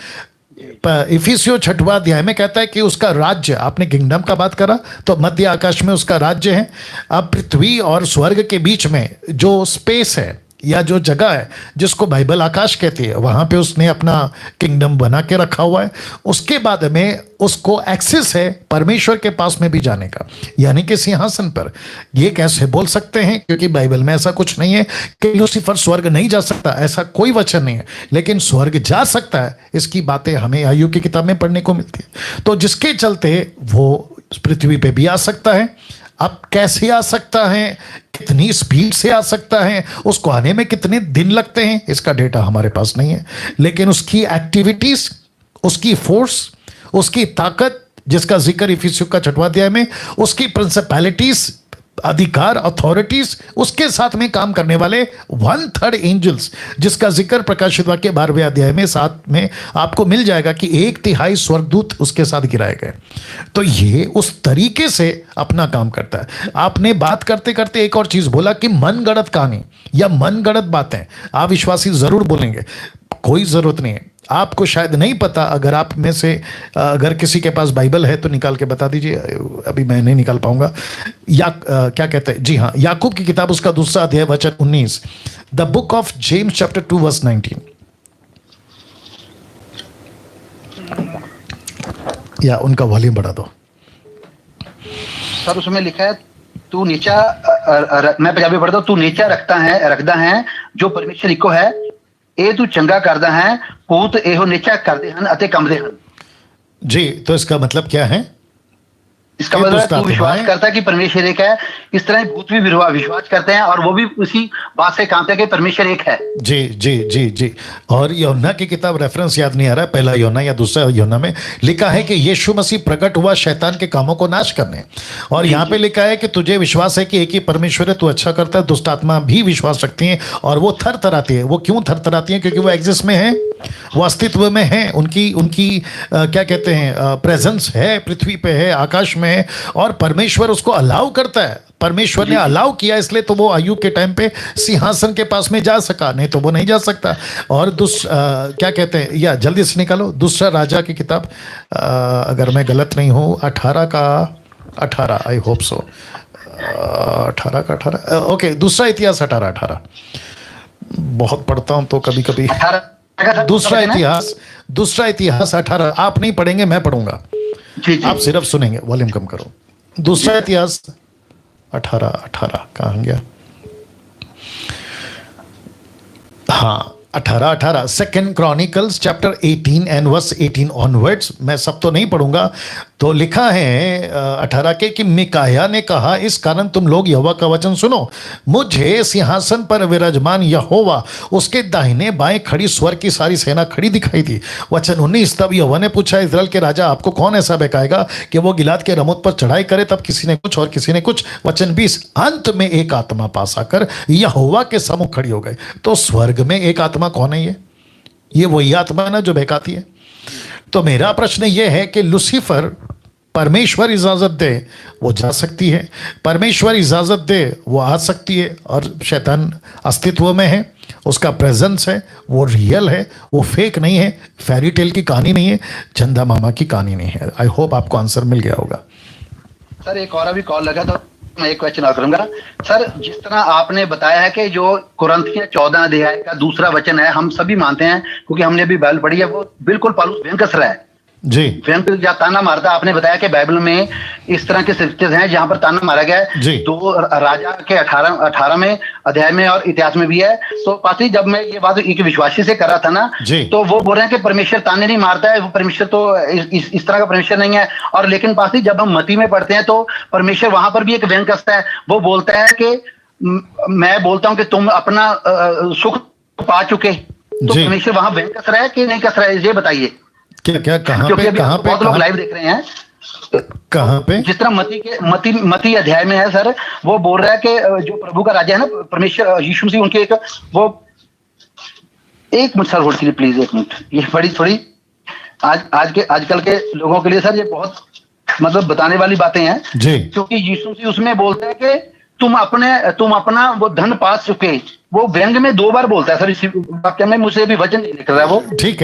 इफिसियों 6वां अध्याय में कहता है कि उसका राज्य, आपने किंगडम का बात करा तो मध्य आकाश में उसका राज्य है। अब पृथ्वी और स्वर्ग के बीच में जो स्पेस है या जो जगह है जिसको बाइबल आकाश कहती है, वहां पे उसने अपना किंगडम बना के रखा हुआ है। उसके बाद में उसको एक्सेस है परमेश्वर के पास में भी जाने का, यानी कि सिंहासन पर। ये कैसे बोल सकते हैं, क्योंकि बाइबल में ऐसा कुछ नहीं है कि लूसीफर स्वर्ग नहीं जा सकता, ऐसा कोई वचन नहीं है। लेकिन स्वर्ग जा सकता है, इसकी बातें हमें आयु की किताब में पढ़ने को मिलती है। तो जिसके चलते वो पृथ्वी पे भी आ सकता है। अब कैसे आ सकता है, कितनी स्पीड से आ सकता है, उसको आने में कितने दिन लगते हैं, इसका डेटा हमारे पास नहीं है। लेकिन उसकी एक्टिविटीज, उसकी फोर्स, उसकी ताकत, जिसका जिक्र इफिसियों का 6वां अध्याय में, उसकी प्रिंसिपैलिटीज, अधिकार, अथॉरिटीज, उसके साथ में काम करने वाले 1/3 एंजल्स, जिसका जिक्र प्रकाशित वाक्य 12वें अध्याय में 7 में आपको मिल जाएगा कि 1/3 स्वर्गदूत उसके साथ गिराए गए। तो ये उस तरीके से अपना काम करता है। आपने बात करते करते एक और चीज बोला कि मनगढ़ंत कहानी या मनगढ़ंत बातें आप विश्वासी जरूर बोलेंगे, कोई जरूरत नहीं है। आपको शायद नहीं पता, अगर आप में से अगर किसी के पास बाइबल है तो निकाल के बता दीजिए, अभी मैं नहीं निकाल पाऊंगा। क्या कहते हैं, जी हाँ, याकूब की किताब उसका 2 अध्याय वचन 19, the book of James chapter 2 verse 19, या उनका वॉल्यूम बढ़ा दो सर। उसमें लिखा है तू नीचा, मैं पंजाबी पढ़ता हूं, तू नीचा रखता है जो परमेश्वर इको है, ए तू चंगा करदा है, भूत एहो नीचा करदे हन अते कंबदे हन। जी, तो इसका मतलब क्या है? इसका मतलब तू विश्वास करता है कि परमेश्वर एक है, इस तरह भूत भी विश्वास करते हैं और वो भी उसी बात से कांपते हैं कि परमेश्वर एक है। जी जी जी जी। और यूहन्ना की किताब, रेफरेंस याद नहीं आ रहा, पहला यूहन्ना या दूसरा यूहन्ना में लिखा है कि यीशु मसीह प्रकट हुआ शैतान के कामों को नाश करने। और यहाँ पे लिखा है कि तुझे विश्वास है कि एक ही परमेश्वर है, तू अच्छा करता है, दुष्ट आत्मा भी विश्वास रखती है और वो थरथराती है। वो क्यों थरथराती है? क्योंकि वो एग्जिस्ट में है, वो अस्तित्व में है, उनकी क्या कहते हैं, प्रेजेंस है, पृथ्वी पे है, आकाश में है, और परमेश्वर उसको अलाउ करता है। परमेश्वर ने अलाउ किया, इसलिए तो वो अय्यूब के टाइम पे सिंहासन के पास में जा सका, नहीं तो वो नहीं जा सकता। और क्या कहते हैं, या जल्दी से निकालो, दूसरा राजा की किताब, अगर मैं गलत नहीं हूं, 18 आई होप सो, 18 ओके, दूसरा इतिहास 18 बहुत पढ़ता हूं तो कभी कभी। दूसरा इतिहास 18, आप नहीं पढ़ेंगे, मैं पढ़ूंगा, आप सिर्फ सुनेंगे। वॉल्यूम कम करो। दूसरा इतिहास 18 कहाँ गया? हाँ, 18 second Chronicles chapter 18 and verse 18 onwards. मैं सब तो नहीं पढ़ूंगा। तो लिखा है 18 के कि मिकाया ने कहा, इस कारण तुम लोग यहोवा का वचन सुनो, मुझे सिंहासन पर विराजमान यहोवा, उसके दाहिने बाएं खड़ी स्वर्ग की सारी सेना खड़ी दिखाई दी। वचन 19, तब यहोवा ने पूछा, इस्राएल के राजा आपको कौन ऐसा बहकाएगा कि वो गिलाद के रमोत पर चढ़ाई करे? तब किसी ने कुछ और किसी ने कुछ। वचन 20, अंत में एक आत्मा पास आकर यहोवा के सम्मुख खड़ी हो गई। तो स्वर्ग में एक आत्मा कौन है? ये वही आत्मा है ना जो बहकाती है। तो मेरा प्रश्न यह है कि लूसीफर, परमेश्वर इजाजत दे वो जा सकती है, परमेश्वर इजाजत दे वो आ सकती है, और शैतान अस्तित्व में है, उसका प्रेजेंस है, वो रियल है, वो फेक नहीं है, फेरी टेल की कहानी नहीं है, चंदा मामा की कहानी नहीं है। आई होप आपको आंसर मिल गया होगा। सर एक और अभी कॉल लगा तो मैं एक क्वेश्चन और करूंगा। सर जिस तरह आपने बताया है कि जो कुरिन्थियों 14 अध्याय का दूसरा वचन है, हम सभी मानते हैं क्योंकि हमने भी बाइबल पढ़ी है, वो बिल्कुल पौलुस व्यंग कस रहा है जी, व्यंग या ताना मारता। आपने बताया कि बाइबल में इस तरह के स्क्रिप्चर्स हैं जहां पर ताना मारा गया है, तो राजा के 18 में अध्याय में और इतिहास में भी है। तो पासी जब मैं ये बात एक विश्वासी से कर रहा था ना, तो वो बोल रहे हैं कि परमेश्वर ताने नहीं मारता है, वो परमेश्वर तो इस तरह का परमेश्वर नहीं है। और लेकिन पासी जब हम मती में पढ़ते हैं तो परमेश्वर वहां पर भी एक व्यंग कसता है। वो बोलता है कि मैं बोलता हूं कि तुम अपना सुख पा चुके, तो परमेश्वर वहां व्यंग कस रहा है कि नहीं कस रहा है, ये बताइए। क्या कहाँ पे बहुत लोग लाइव देख रहे हैं कहाँ पे? जिस तरह मती अध्याय में है सर, वो बोल रहा है कि जो प्रभु का राज्य है ना, परमेश्वर यीशु मसीह उनके एक वो, एक मिनट सर होल्ड कीजिए प्लीज, एक मिनट। ये बड़ी थोड़ी आजकल के लोगों के लिए सर ये बहुत मतलब बताने वाली बातें हैं जी, क्योंकि यीशु मसीह उसमें बोलता है कि तुम अपना वो धन पा चुके, वो व्यंग में 2 बार बोलता है सर इसी वाक्य में, मुझे भी वचन नहीं निकल रहा है वो। ठीक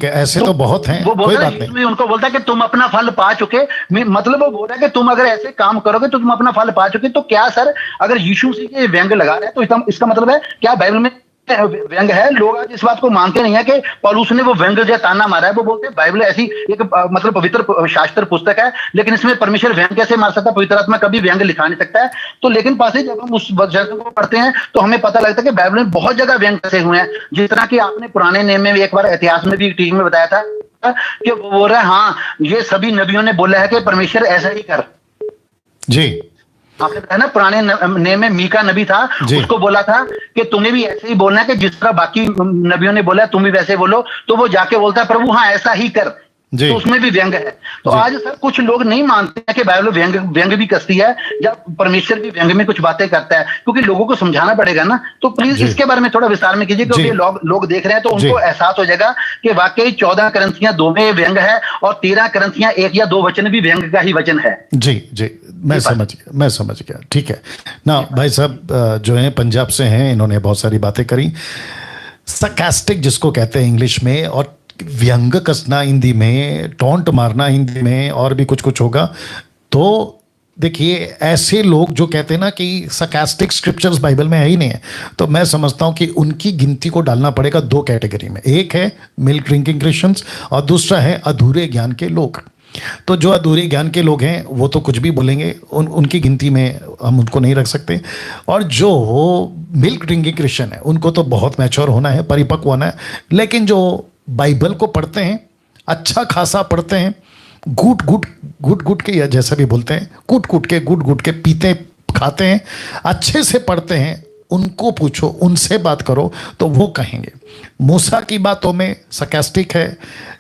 है, ऐसे तो बहुत हैं, वो बोलता है, उनको बोलता है कि तुम अपना फल पा चुके, मतलब वो बोल रहा है कि तुम अगर ऐसे काम करोगे तो तुम अपना फल पा चुके। तो क्या सर, अगर यीशु मसीह के व्यंग लगा रहे हैं तो इसका मतलब है क्या बाइबल में व्यंग है? लोग आज इस बात को मानते नहीं है कि पौलुस ने वो व्यंग जो ताना मारा है, वो बोलते हैं बाइबल ऐसी एक मतलब पवित्र शास्त्र पुस्तक है, लेकिन इसमें परमेश्वर व्यंग कैसे मार सकता है? पवित्र आत्मा कभी व्यंग लिखा नहीं सकता है। तो लेकिन पास जब हम उस वचन को पढ़ते हैं तो हमें पता लगता है कि बाइबल में बहुत जगह व्यंग कैसे हुए हैं। जिस तरह की आपने पुराने नियम में भी एक बार इतिहास में भी टीवी में बताया था कि वो बोल रहा है हाँ ये सभी नबियों ने बोला है कि परमेश्वर ऐसा ही कर जी। आपने बताया ना, पुराने नेम में मीका नबी था, उसको बोला था कि तुम्हें भी ऐसे ही बोलना है कि जिस तरह बाकी नबियों ने बोला तुम भी वैसे बोलो। तो वो जाके बोलता है प्रभु हाँ ऐसा ही कर, तो उसमें भी व्यंग है। तो आज सर कुछ लोग नहीं मानते हैं कि बाइबल व्यंग भी कसती है या परमेश्वर भी व्यंग में कुछ बातें करता है, क्योंकि लोगों को समझाना पड़ेगा ना। तो प्लीज इसके बारे में थोड़ा विस्तार में कीजिए, क्योंकि लोग देख रहे हैं तो उनको एहसास हो जाएगा कि वाकई 14 करंथियां 2 में व्यंग है और 13 करंथियां 1 या 2 वचन भी व्यंग का ही वचन है। जी मैं समझ गया। ठीक है ना भाई साहब जो है पंजाब से हैं, इन्होंने बहुत सारी बातें करी। सरकास्टिक जिसको कहते हैं इंग्लिश में, और व्यंग कसना हिंदी में, टॉन्ट मारना हिंदी में, और भी कुछ होगा। तो देखिए ऐसे लोग जो कहते हैं ना कि सरकास्टिक स्क्रिप्चर्स बाइबल में है ही नहीं है, तो मैं समझता हूं कि उनकी गिनती को डालना पड़ेगा 2 कैटेगरी में। एक है मिल्क ड्रिंकिंग क्रिश्चियंस और दूसरा है अधूरे ज्ञान के लोग। तो जो अधूरे ज्ञान के लोग हैं वो तो कुछ भी बोलेंगे, उनकी गिनती में हम उनको नहीं रख सकते। और जो मिल्क ड्रिंकिंग क्रिश्चियन है उनको तो बहुत मैच्योर होना है, परिपक्व होना है। लेकिन जो बाइबल को पढ़ते हैं, अच्छा खासा पढ़ते हैं, घुट के, या जैसा भी बोलते हैं, घुट घुट के पीते खाते हैं, अच्छे से पढ़ते हैं, उनको पूछो, उनसे बात करो तो वो कहेंगे। मूसा की बातों में सरकास्टिक है,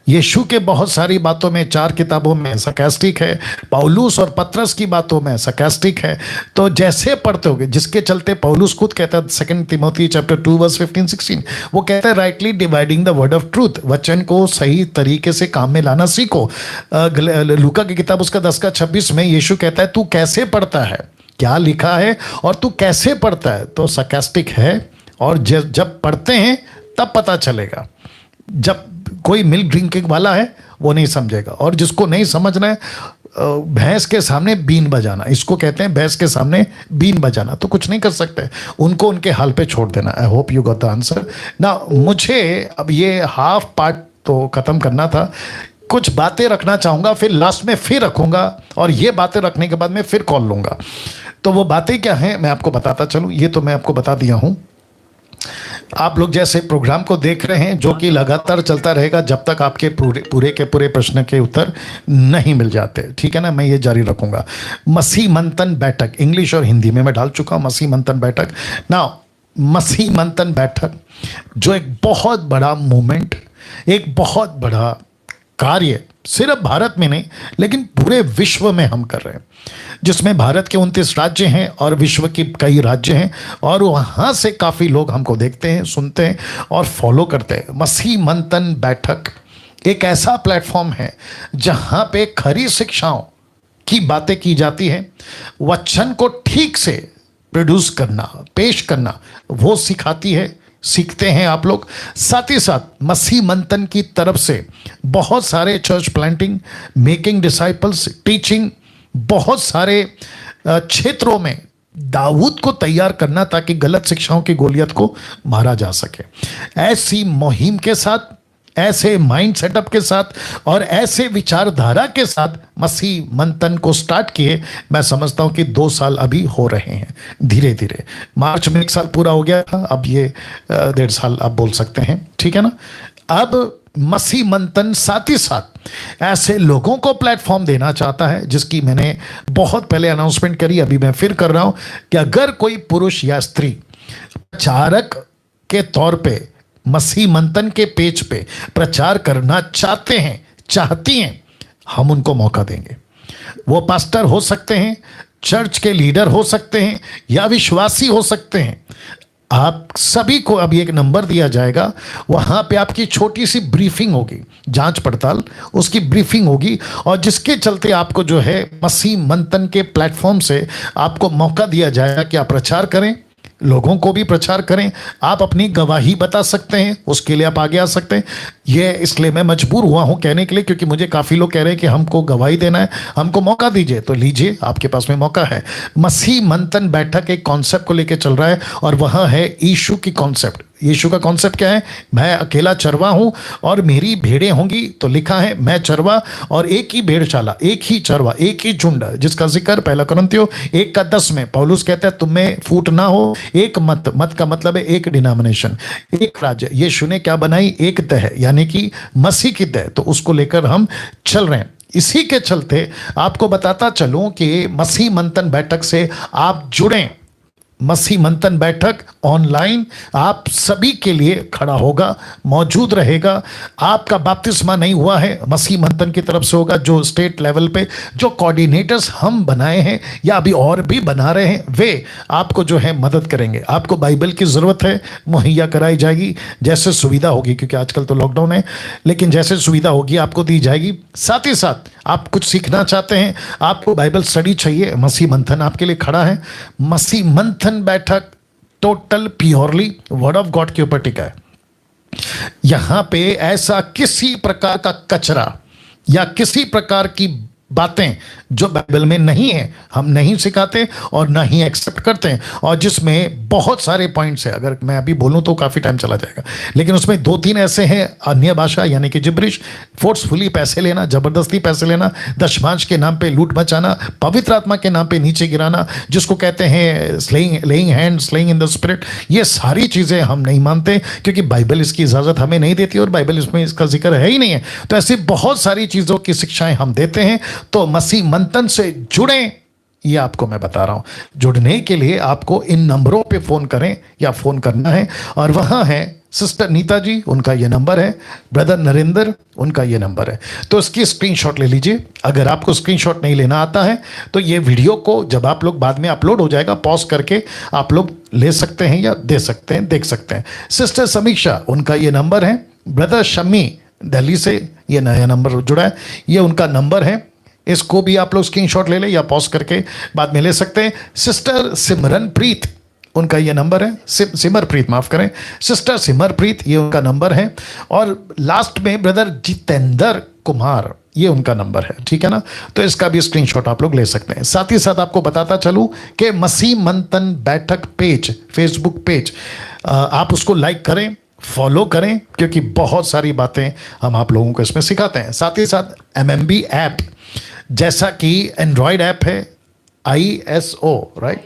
यीशु के बहुत सारी बातों में 4 किताबों में सरकास्टिक है, पौलुस और पत्रस की बातों में सरकास्टिक है। तो जैसे पढ़ते होगे, जिसके चलते पौलुस खुद कहता है 2 तिमोथी चैप्टर 2 वर्स 15-16, वो कहता है rightly dividing the word of truth, वचन को सही तरीके से काम में लाना सीखो। लूका की किताब उसका 10:26 में यीशु कहता है तू कैसे पढ़ता है, क्या लिखा है और तू कैसे पढ़ता है। तो सरकास्टिक है, और जब पढ़ते हैं तब पता चलेगा। जब कोई मिल्क ड्रिंकिंग वाला है वो नहीं समझेगा, और जिसको नहीं समझना है भैंस के सामने बीन बजाना, इसको कहते हैं भैंस के सामने बीन बजाना, तो कुछ नहीं कर सकते, उनको उनके हाल पे छोड़ देना। I hope you got the answer ना। मुझे अब ये हाफ पार्ट तो खत्म करना था, कुछ बातें रखना चाहूँगा, फिर लास्ट में फिर रखूँगा, और ये बातें रखने के बाद मैं फिर कॉल लूँगा। तो वो बातें क्या हैं मैं आपको बताता चलूँ। ये तो मैं आपको बता दिया हूँ। आप लोग जैसे प्रोग्राम को देख रहे हैं जो कि लगातार चलता रहेगा जब तक आपके पूरे के पूरे प्रश्न के उत्तर नहीं मिल जाते, ठीक है ना। मैं ये जारी रखूँगा। मसीह मंथन बैठक इंग्लिश और हिंदी में मैं डाल चुका हूँ, मसीह मंथन बैठक ना। मसीह मंथन बैठक जो एक बहुत बड़ा मूवमेंट, एक बहुत बड़ा कार्य सिर्फ भारत में नहीं लेकिन पूरे विश्व में हम कर रहे हैं, जिसमें भारत के 29 राज्य हैं और विश्व के कई राज्य हैं, और वहाँ से काफ़ी लोग हमको देखते हैं, सुनते हैं और फॉलो करते हैं। मसीह मंथन बैठक एक ऐसा प्लेटफॉर्म है जहाँ पे खरी शिक्षाओं की बातें की जाती हैं, वचन को ठीक से प्रोड्यूस करना, पेश करना, वो सिखाती है, सीखते हैं आप लोग। साथ ही साथ मसीह मंथन की तरफ से बहुत सारे church planting, making disciples, teaching, बहुत सारे क्षेत्रों में दाऊद को तैयार करना ताकि गलत शिक्षाओं की गोलियत को मारा जा सके। ऐसी मुहिम के साथ, ऐसे माइंड सेटअप के साथ और ऐसे विचारधारा के साथ मसीह मंथन को स्टार्ट किए, मैं समझता हूं कि 2 साल अभी हो रहे हैं धीरे धीरे। मार्च में 1 साल पूरा हो गया था, अब ये 1.5 साल आप बोल सकते हैं, ठीक है ना। अब मसीह मंथन साथ ही साथ ऐसे लोगों को प्लेटफॉर्म देना चाहता है, जिसकी मैंने बहुत पहले अनाउंसमेंट करी, अभी मैं फिर कर रहा हूं कि अगर कोई पुरुष या स्त्री प्रचारक के तौर पे मसीह मंथन के पेज पे प्रचार करना चाहते हैं, चाहती हैं, हम उनको मौका देंगे। वो पास्टर हो सकते हैं, चर्च के लीडर हो सकते हैं, या विश्वासी हो सकते हैं। आप सभी को अभी एक नंबर दिया जाएगा, वहां पे आपकी छोटी सी ब्रीफिंग होगी, जांच पड़ताल उसकी ब्रीफिंग होगी, और जिसके चलते आपको जो है मसीह मंथन के प्लेटफॉर्म से आपको मौका दिया जाएगा कि आप प्रचार करें, लोगों को भी प्रचार करें, आप अपनी गवाही बता सकते हैं, उसके लिए आप आगे आ सकते हैं। ये इसलिए मैं मजबूर हुआ हूं कहने के लिए, क्योंकि मुझे काफ़ी लोग कह रहे हैं कि हमको गवाही देना है, हमको मौका दीजिए। तो लीजिए, आपके पास में मौका है। मसीह मंथन बैठक एक कॉन्सेप्ट को लेकर चल रहा है, और वहाँ है यीशु की कॉन्सेप्ट। यीशु का कॉन्सेप्ट क्या है? मैं अकेला चरवा हूं और मेरी भेड़ें होंगी। तो लिखा है मैं चरवा और एक ही भेड़शाला, एक ही चरवा, एक ही झुंड, जिसका जिक्र 1 कुरिन्थियों 1:10 में पौलुस कहता है तुम में फूट ना हो, एक मत। मत का मतलब है एक डिनोमिनेशन, एक राज्य। यीशु ने क्या बनाई? एक तह, यानी कि मसीह की तह। तो उसको लेकर हम चल रहे हैं। इसी के चलते आपको बताता चलूं कि मसीह मंथन बैठक से आप जुड़ें। मसीह मंथन बैठक ऑनलाइन आप सभी के लिए खड़ा होगा, मौजूद रहेगा। आपका बपतिस्मा नहीं हुआ है, मसीह मंथन की तरफ से होगा। जो स्टेट लेवल पे जो कोऑर्डिनेटर्स हम बनाए हैं या अभी और भी बना रहे हैं, वे आपको जो है मदद करेंगे। आपको बाइबल की ज़रूरत है, मुहैया कराई जाएगी जैसे सुविधा होगी, क्योंकि आजकल तो लॉकडाउन है, लेकिन जैसे सुविधा होगी आपको दी जाएगी। साथ ही साथ आप कुछ सीखना चाहते हैं, आपको बाइबल स्टडी चाहिए, मसीह मंथन आपके लिए खड़ा है। मसीह मंथन बैठक total purely word of God के ऊपर टिका है। यहां पे ऐसा किसी प्रकार का कचरा या किसी प्रकार की बातें जो बाइबल में नहीं है हम नहीं सिखाते और ना ही एक्सेप्ट करते हैं, और जिसमें बहुत सारे पॉइंट्स है। अगर मैं अभी बोलूं तो काफ़ी टाइम चला जाएगा, लेकिन उसमें 2-3 ऐसे हैं, अन्य भाषा यानी कि जिब्रिश, फोर्सफुली पैसे लेना, जबरदस्ती पैसे लेना, दशमांश के नाम पे लूट मचाना, पवित्र आत्मा के नाम पे नीचे गिराना, जिसको कहते हैं laying hand, slaying in the spirit. ये सारी चीज़ें हम नहीं मानते, क्योंकि बाइबल इसकी इजाज़त हमें नहीं देती और बाइबल इसमें इसका जिक्र है ही नहीं है। तो ऐसी बहुत सारी चीज़ों की शिक्षाएं हम देते हैं। तो मसीह मंथन से जुड़ें, ये आपको मैं बता रहा हूं। जुड़ने के लिए आपको इन नंबरों पे फोन करें या फोन करना है, और वहां है सिस्टर नीता जी, उनका ये नंबर है, ब्रदर नरेंद्र, उनका ये नंबर है। तो इसकी स्क्रीनशॉट ले लीजिए। अगर आपको स्क्रीनशॉट नहीं लेना आता है तो ये वीडियो को जब आप लोग बाद में अपलोड हो जाएगा, पॉज करके आप लोग ले सकते हैं या दे सकते हैं, देख सकते हैं। सिस्टर समीक्षा, उनका ये नंबर है। ब्रदर शमी दिल्ली से ये नया नंबर जुड़ा है, ये उनका नंबर है। इसको भी आप लोग स्क्रीनशॉट ले लें या पॉज करके बाद में ले सकते हैं। सिस्टर सिमरनप्रीत, उनका ये नंबर है। सिमरप्रीत, माफ करें, सिस्टर सिमरप्रीत, ये उनका नंबर है। और लास्ट में ब्रदर जितेंद्र कुमार, ये उनका नंबर है, ठीक है ना। तो इसका भी स्क्रीनशॉट आप लोग ले सकते हैं। साथ ही साथ आपको बताता चलूं कि मसीह मंथन बैठक पेज, फेसबुक पेज, आप उसको लाइक करें, फॉलो करें, क्योंकि बहुत सारी बातें हम आप लोगों को इसमें सिखाते हैं। साथ ही साथ MMB ऐप, जैसा कि एंड्रॉयड ऐप है, ISO, राइट,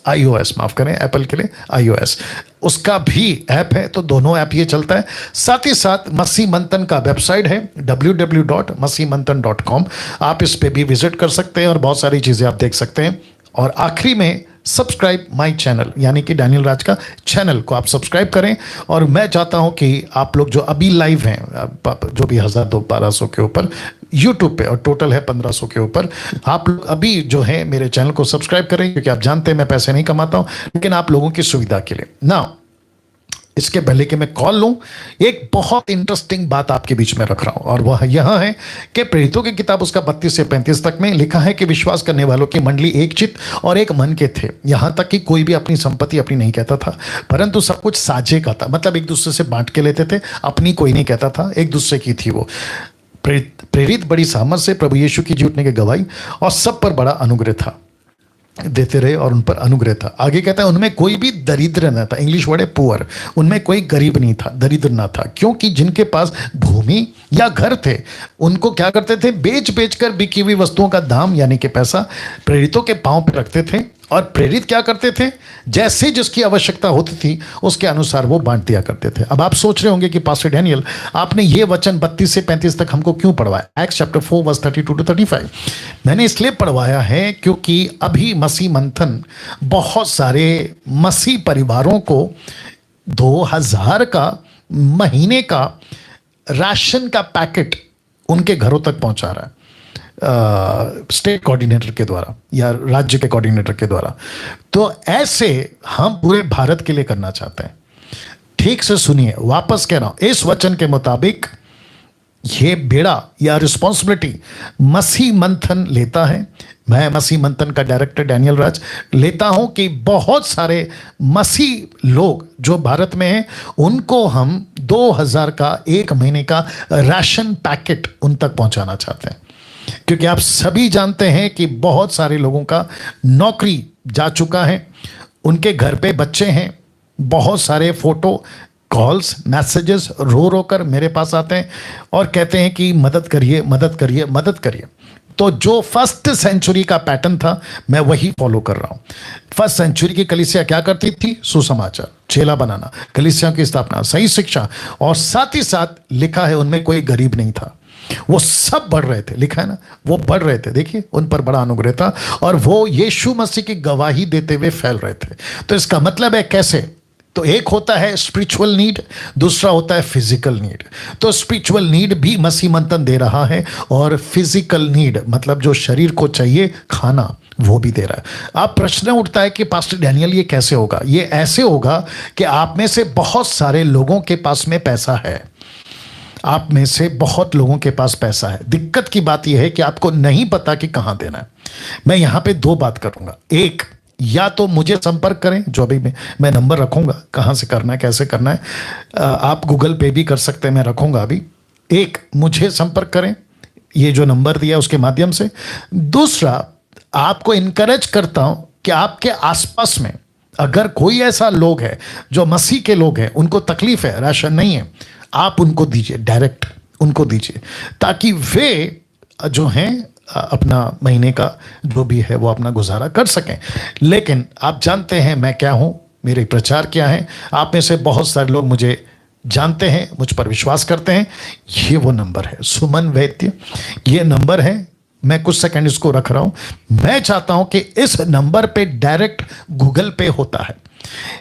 iOS, माफ करें, एप्पल के लिए iOS, उसका भी ऐप है। तो दोनों ऐप ये चलता है। साथ ही साथ मसीह मंथन का वेबसाइट है www.masihmanthan.com, आप इस पे भी विजिट कर सकते हैं और बहुत सारी चीज़ें आप देख सकते हैं। और आखिरी में सब्सक्राइब माई चैनल, यानी कि डैनियल राज का चैनल को आप सब्सक्राइब करें। और मैं चाहता हूं कि आप लोग जो अभी लाइव हैं, जो भी 1200 के ऊपर यूट्यूब पे और टोटल है 1500 के ऊपर, आप लोग अभी जो है मेरे चैनल को सब्सक्राइब करें, क्योंकि आप जानते हैं मैं पैसे नहीं कमाता हूं, लेकिन आप लोगों की सुविधा के लिए ना। इसके पहले कि मैं कॉल लूं, एक बहुत इंटरेस्टिंग बात आपके बीच में रख रहा हूं, और वह यह है कि प्रेरितों की किताब उसका 32 से 35 तक में लिखा है कि विश्वास करने वालों की मंडली एक चित्त और एक मन के थे। यहां तक कि कोई भी अपनी संपत्ति अपनी नहीं कहता था, परंतु सब कुछ साझे का था। मतलब एक दूसरे से बांट के लेते थे, अपनी कोई नहीं कहता था, एक दूसरे की थी वो। प्रेरित बड़ी सामर्थ से प्रभु यीशु की जीवने की गवाही और सब पर बड़ा अनुग्रह था, देते रहे और उन पर अनुग्रह था। आगे कहता है उनमें कोई भी दरिद्र न था, इंग्लिश वर्ड है पुअर, उनमें कोई गरीब नहीं था, दरिद्र ना था, क्योंकि जिनके पास भूमि या घर थे उनको क्या करते थे, बेच बेच कर बिकी हुई वस्तुओं का दाम यानी कि पैसा प्रेरितों के पांव पर रखते थे, और प्रेरित क्या करते थे, जैसे जिसकी आवश्यकता होती थी उसके अनुसार वो बांट दिया करते थे। अब आप सोच रहे होंगे कि पास्टर डैनियल आपने ये वचन 32 से 35 तक हमको क्यों पढ़वाया, एक्ट्स चैप्टर 4 वर्स 32 to 35। मैंने इसलिए पढ़वाया है क्योंकि अभी मसीह मंथन बहुत सारे मसीह परिवारों को 2000 का महीने का राशन का पैकेट उनके घरों तक पहुंचा रहा है। स्टेट कोऑर्डिनेटर के द्वारा या राज्य के कोऑर्डिनेटर के द्वारा। तो ऐसे हम पूरे भारत के लिए करना चाहते हैं। ठीक से सुनिए, वापस कह रहा हूं, इस वचन के मुताबिक ये बेड़ा या रिस्पॉन्सिबिलिटी मसीह मंथन लेता है। मैं मसीह मंथन का डायरेक्टर डैनियल राज लेता हूं कि बहुत सारे मसीह लोग जो भारत में हैं उनको हम 2000 का 1 महीने का राशन पैकेट उन तक पहुंचाना चाहते हैं, क्योंकि आप सभी जानते हैं कि बहुत सारे लोगों का नौकरी जा चुका है, उनके घर पे बच्चे हैं। बहुत सारे फोटो, कॉल्स, मैसेजेस रो रो कर मेरे पास आते हैं और कहते हैं कि मदद करिए, मदद करिए, मदद करिए। तो जो फर्स्ट सेंचुरी का पैटर्न था मैं वही फॉलो कर रहा हूं। फर्स्ट सेंचुरी की कलीसिया क्या करती थी? सुसमाचार, चेला बनाना, कलीसिया की स्थापना, सही शिक्षा, और साथ ही साथ लिखा है उनमें कोई गरीब नहीं था। वो सब बढ़ रहे थे, लिखा है ना, वो बढ़ रहे थे। देखिए उन पर बड़ा अनुग्रह था और वो यीशु मसीह की गवाही देते हुए फैल रहे थे। तो इसका मतलब है कैसे? तो एक होता है स्पिरिचुअल नीड, दूसरा होता है फिजिकल नीड। तो स्पिरिचुअल नीड भी मसीह मंथन दे रहा है और फिजिकल नीड मतलब जो शरीर को चाहिए खाना वो भी दे रहा है। अब प्रश्न उठता है कि पास्टर डैनियल ये कैसे होगा? ये ऐसे होगा कि आप में से बहुत सारे लोगों के पास में पैसा है, आप में से बहुत लोगों के पास पैसा है। दिक्कत की बात यह है कि आपको नहीं पता कि कहां देना है। मैं यहां पे 2 बात करूंगा। एक, या तो मुझे संपर्क करें, जो अभी मैं नंबर रखूंगा, कहां से करना है, कैसे करना है, आप गूगल पे भी कर सकते हैं, मैं रखूंगा अभी। एक, मुझे संपर्क करें, ये जो नंबर दिया उसके माध्यम से। दूसरा, आपको इनकरेज करता हूं कि आपके आसपास में अगर कोई ऐसा लोग है जो मसीह के लोग हैं, उनको तकलीफ है, राशन नहीं है, आप उनको दीजिए, डायरेक्ट उनको दीजिए, ताकि वे जो हैं अपना महीने का जो भी है वो अपना गुजारा कर सकें। लेकिन आप जानते हैं मैं क्या हूं, मेरे प्रचार क्या है। आप में से बहुत सारे लोग मुझे जानते हैं, मुझ पर विश्वास करते हैं। ये वो नंबर है, सुमन वैद्य, ये नंबर है। मैं कुछ सेकंड इसको रख रहा हूं। मैं चाहता हूं कि इस नंबर पे डायरेक्ट गूगल पे होता है,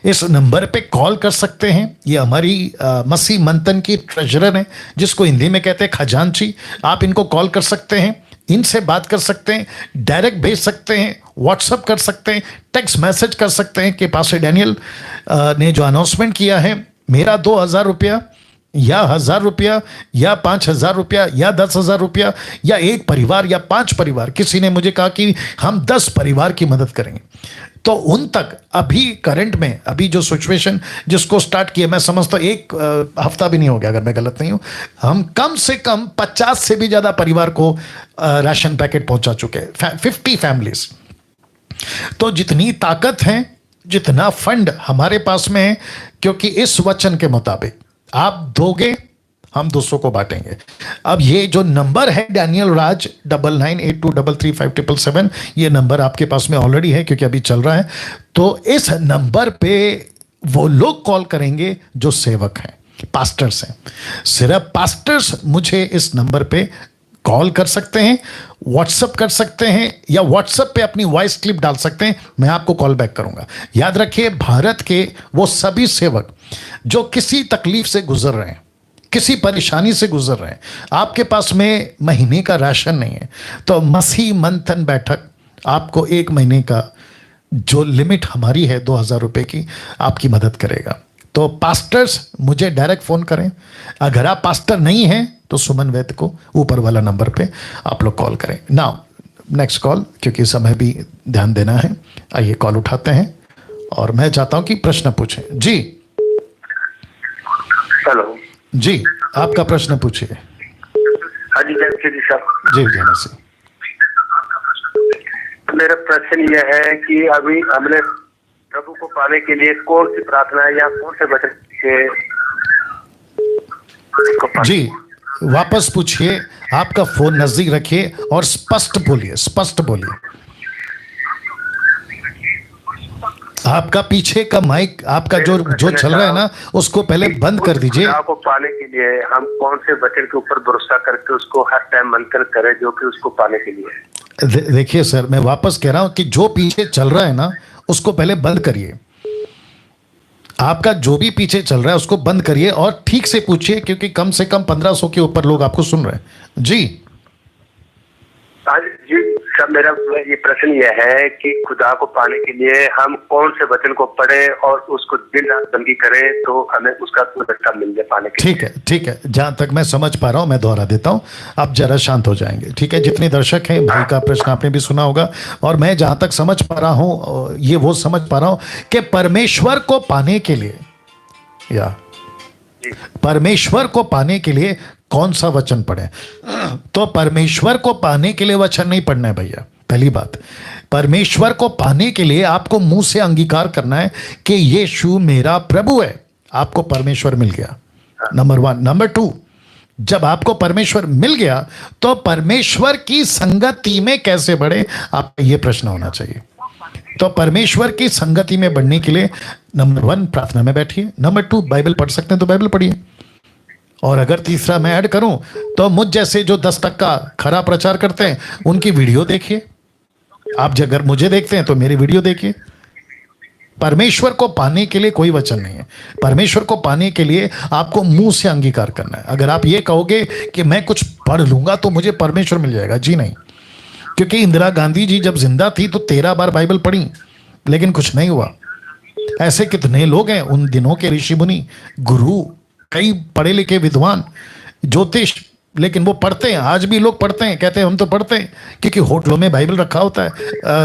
इस नंबर पे कॉल कर सकते हैं। ये हमारी मसीह मंथन की ट्रेजरर है, जिसको हिंदी में कहते हैं खजांची। आप इनको कॉल कर सकते हैं, इनसे बात कर सकते हैं, डायरेक्ट भेज सकते हैं, व्हाट्सएप कर सकते हैं, टेक्स्ट मैसेज कर सकते हैं कि पास्टर डैनियल ने जो अनाउंसमेंट किया है, मेरा 2000 रुपया या 1000 रुपया या 5000 रुपया या 10,000 रुपया या एक परिवार या 5 परिवार, किसी ने मुझे कहा कि हम 10 परिवार की मदद करेंगे, तो उन तक अभी करंट में अभी जो सिचुएशन जिसको स्टार्ट किया, मैं समझता हूँ 1 हफ्ता भी नहीं हो गया अगर मैं गलत नहीं हूँ, हम कम से कम 50 से भी ज़्यादा परिवार को राशन पैकेट पहुंचा चुके हैं, 50 फैमिलीज। तो जितनी ताकत है, जितना फंड हमारे पास में है, क्योंकि इस वचन के मुताबिक आप दोगे, हम 200 को बांटेंगे। अब ये जो नंबर है डैनियल राज 9982335777, ये नंबर आपके पास में ऑलरेडी है क्योंकि अभी चल रहा है। तो इस नंबर पे वो लोग कॉल करेंगे जो सेवक हैं, पास्टर्स हैं। सिर्फ पास्टर्स मुझे इस नंबर पे कॉल कर सकते हैं, व्हाट्सएप कर सकते हैं, या व्हाट्सएप पे अपनी वॉइस क्लिप डाल सकते हैं, मैं आपको कॉल बैक करूंगा। याद रखिए, भारत के वो सभी सेवक जो किसी तकलीफ से गुजर रहे हैं, किसी परेशानी से गुजर रहे हैं, आपके पास में महीने का राशन नहीं है, तो मसीह मंथन बैठक आपको 1 महीने का जो लिमिट हमारी है 2000 रुपए की, आपकी मदद करेगा। तो पास्टर्स मुझे डायरेक्ट फोन करें। अगर आप पास्टर नहीं हैं तो सुमन वैद्य को ऊपर वाला नंबर पे आप लोग कॉल करें। नाउ नेक्स्ट कॉल, क्योंकि समय भी ध्यान देना है। आइए कॉल उठाते हैं और मैं चाहता हूं कि प्रश्न पूछें। जी हेलो जी, आपका प्रश्न पूछिए। हाँ जी, जय श्री साहब। जी जय मसीह। मेरा प्रश्न यह है कि अभी हमने प्रभु को पाने के लिए कौन सी प्रार्थना या कौन से वचन के जी वापस पूछिए, आपका फोन नजदीक रखिए और स्पष्ट बोलिए, स्पष्ट बोलिए। आपका पीछे का माइक आपका जो चल रहा है ना, उसको पहले बंद कर दीजिए। को पाने के लिए हम कौन से वचन के ऊपर भरोसा करके उसको हर टाइम मंत्र करें जो कि उसको पाने के लिए। देखिए सर, मैं वापस कह रहा हूं कि जो पीछे चल रहा है ना, उसको पहले बंद करिए। आपका जो भी पीछे चल रहा है उसको बंद करिए और ठीक से पूछिए, क्योंकि कम से कम 1500 के ऊपर लोग आपको सुन रहे हैं। जी हाँ अच्छा, मेरा ये प्रश्न यह है कि खुदा को पाने के लिए हम कौन से वचन को पढ़े और उसको दिन रात बंदी करें तो हमें उसका रास्ता मिल जाए पाने के लिए। ठीक है, जहां तक मैं समझ पा रहा हूं मैं दोहरा देता हूं, आप जरा शांत हो जाएंगे। ठीक है, जितने दर्शक हैं, भाई का प्रश्न आपने भी सुना होगा, और मैं जहां तक समझ पा रहा हूं ये वो समझ पा रहा हूं कि परमेश्वर को पाने के लिए, या परमेश्वर को पाने के लिए कौन सा वचन पढ़े? तो परमेश्वर को पाने के लिए वचन नहीं पढ़ना है भैया। पहली बात, परमेश्वर को पाने के लिए आपको मुंह से अंगीकार करना है कि यीशु मेरा प्रभु है, आपको परमेश्वर मिल गया, नंबर 1। नंबर 2, जब आपको परमेश्वर मिल गया तो परमेश्वर की संगति में कैसे बढ़े, आपका यह प्रश्न होना चाहिए। तो परमेश्वर की संगति में बढ़ने के लिए नंबर 1 प्रार्थना में बैठिए, नंबर 2 बाइबल पढ़ सकते हैं तो बाइबल पढ़िए, और अगर तीसरा मैं ऐड करूं तो मुझ जैसे जो 10% खरा प्रचार करते हैं उनकी वीडियो देखिए। आप अगर मुझे देखते हैं तो मेरी वीडियो देखिए। परमेश्वर को पाने के लिए कोई वचन नहीं है। परमेश्वर को पाने के लिए आपको मुंह से अंगीकार करना है। अगर आप ये कहोगे कि मैं कुछ पढ़ लूंगा तो मुझे परमेश्वर मिल जाएगा, जी नहीं। क्योंकि इंदिरा गांधी जी जब जिंदा थी तो 13 बार बाइबल पढ़ी लेकिन कुछ नहीं हुआ। ऐसे कितने लोग हैं उन दिनों के ऋषि मुनि, गुरु, कई पढ़े लिखे विद्वान, ज्योतिष, लेकिन वो पढ़ते हैं। आज भी लोग पढ़ते हैं, कहते हैं हम तो पढ़ते हैं, क्योंकि होटलों में बाइबल रखा होता है,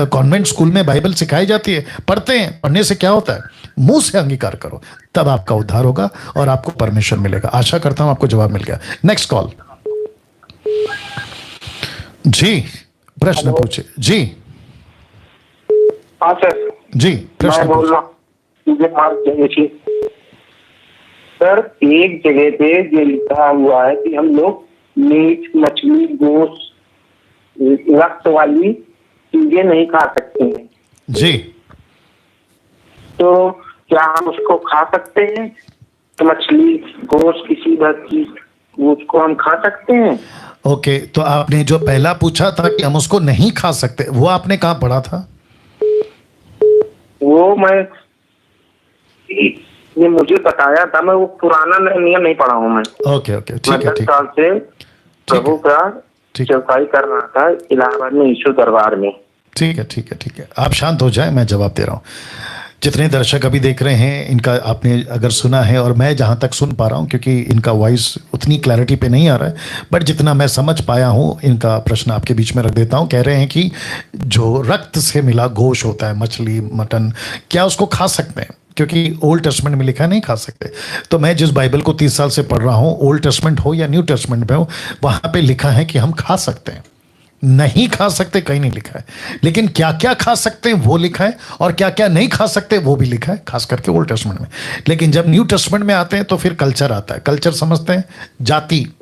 कॉन्वेंट स्कूल में बाइबल सिखाई जाती है, पढ़ते हैं। पढ़ने से क्या होता है? मुंह से अंगीकार करो, तब आपका उद्धार होगा और आपको परमेश्वर मिलेगा। आशा करता हूं आपको जवाब मिल गया। Next call. जी, प्रश्न पूछे जी। हाँ सर जी, प्रश्न बोल रहा हूँ सर। एक जगह पे ये लिखा हुआ है कि हम लोग मीट, मछली, गोश्त, रक्त वाली चीजें नहीं खा सकते हैं जी। तो क्या हम उसको खा सकते हैं? तो मछली, गोश्त, किसी बात की उसको हम खा सकते हैं? ओके, तो आपने जो पहला पूछा था कि हम उसको नहीं खा सकते, वो आपने कहाँ पढ़ा था? वो ये मुझे बताया था, मैं वो पुराना नियम नहीं पढ़ा हूँ मैं। ओके, ठीक है, 10 साल से प्रभु का चौपाई कर रहा था इलाहाबाद में, ईशु दरबार में। ठीक है, आप शांत हो जाए, मैं जवाब दे रहा हूँ। जितने दर्शक अभी देख रहे हैं, इनका आपने अगर सुना है, और मैं जहाँ तक सुन पा रहा हूँ, क्योंकि इनका वॉइस उतनी क्लैरिटी पे नहीं आ रहा है, बट जितना मैं समझ पाया हूँ, इनका प्रश्न आपके बीच में रख देता हूँ। कह रहे हैं कि जो रक्त से मिला गोश्त होता है, मछली, मटन, क्या उसको खा सकते हैं? क्योंकि ओल्ड टेस्टमेंट में लिखा है नहीं खा सकते। तो मैं जिस बाइबल को 30 साल से पढ़ रहा हूँ, ओल्ड टेस्टमेंट हो या न्यू टेस्टमेंट में हो, वहाँ पे लिखा है कि हम खा सकते हैं। नहीं खा सकते कहीं नहीं लिखा है, लेकिन क्या क्या खा सकते हैं वो लिखा है, और क्या क्या नहीं खा सकते वो भी लिखा है, खास करके ओल्ड टेस्टमेंट में। लेकिन जब न्यू टेस्टमेंट में आते हैं तो फिर कल्चर आता है। कल्चर समझते हैं, जाति,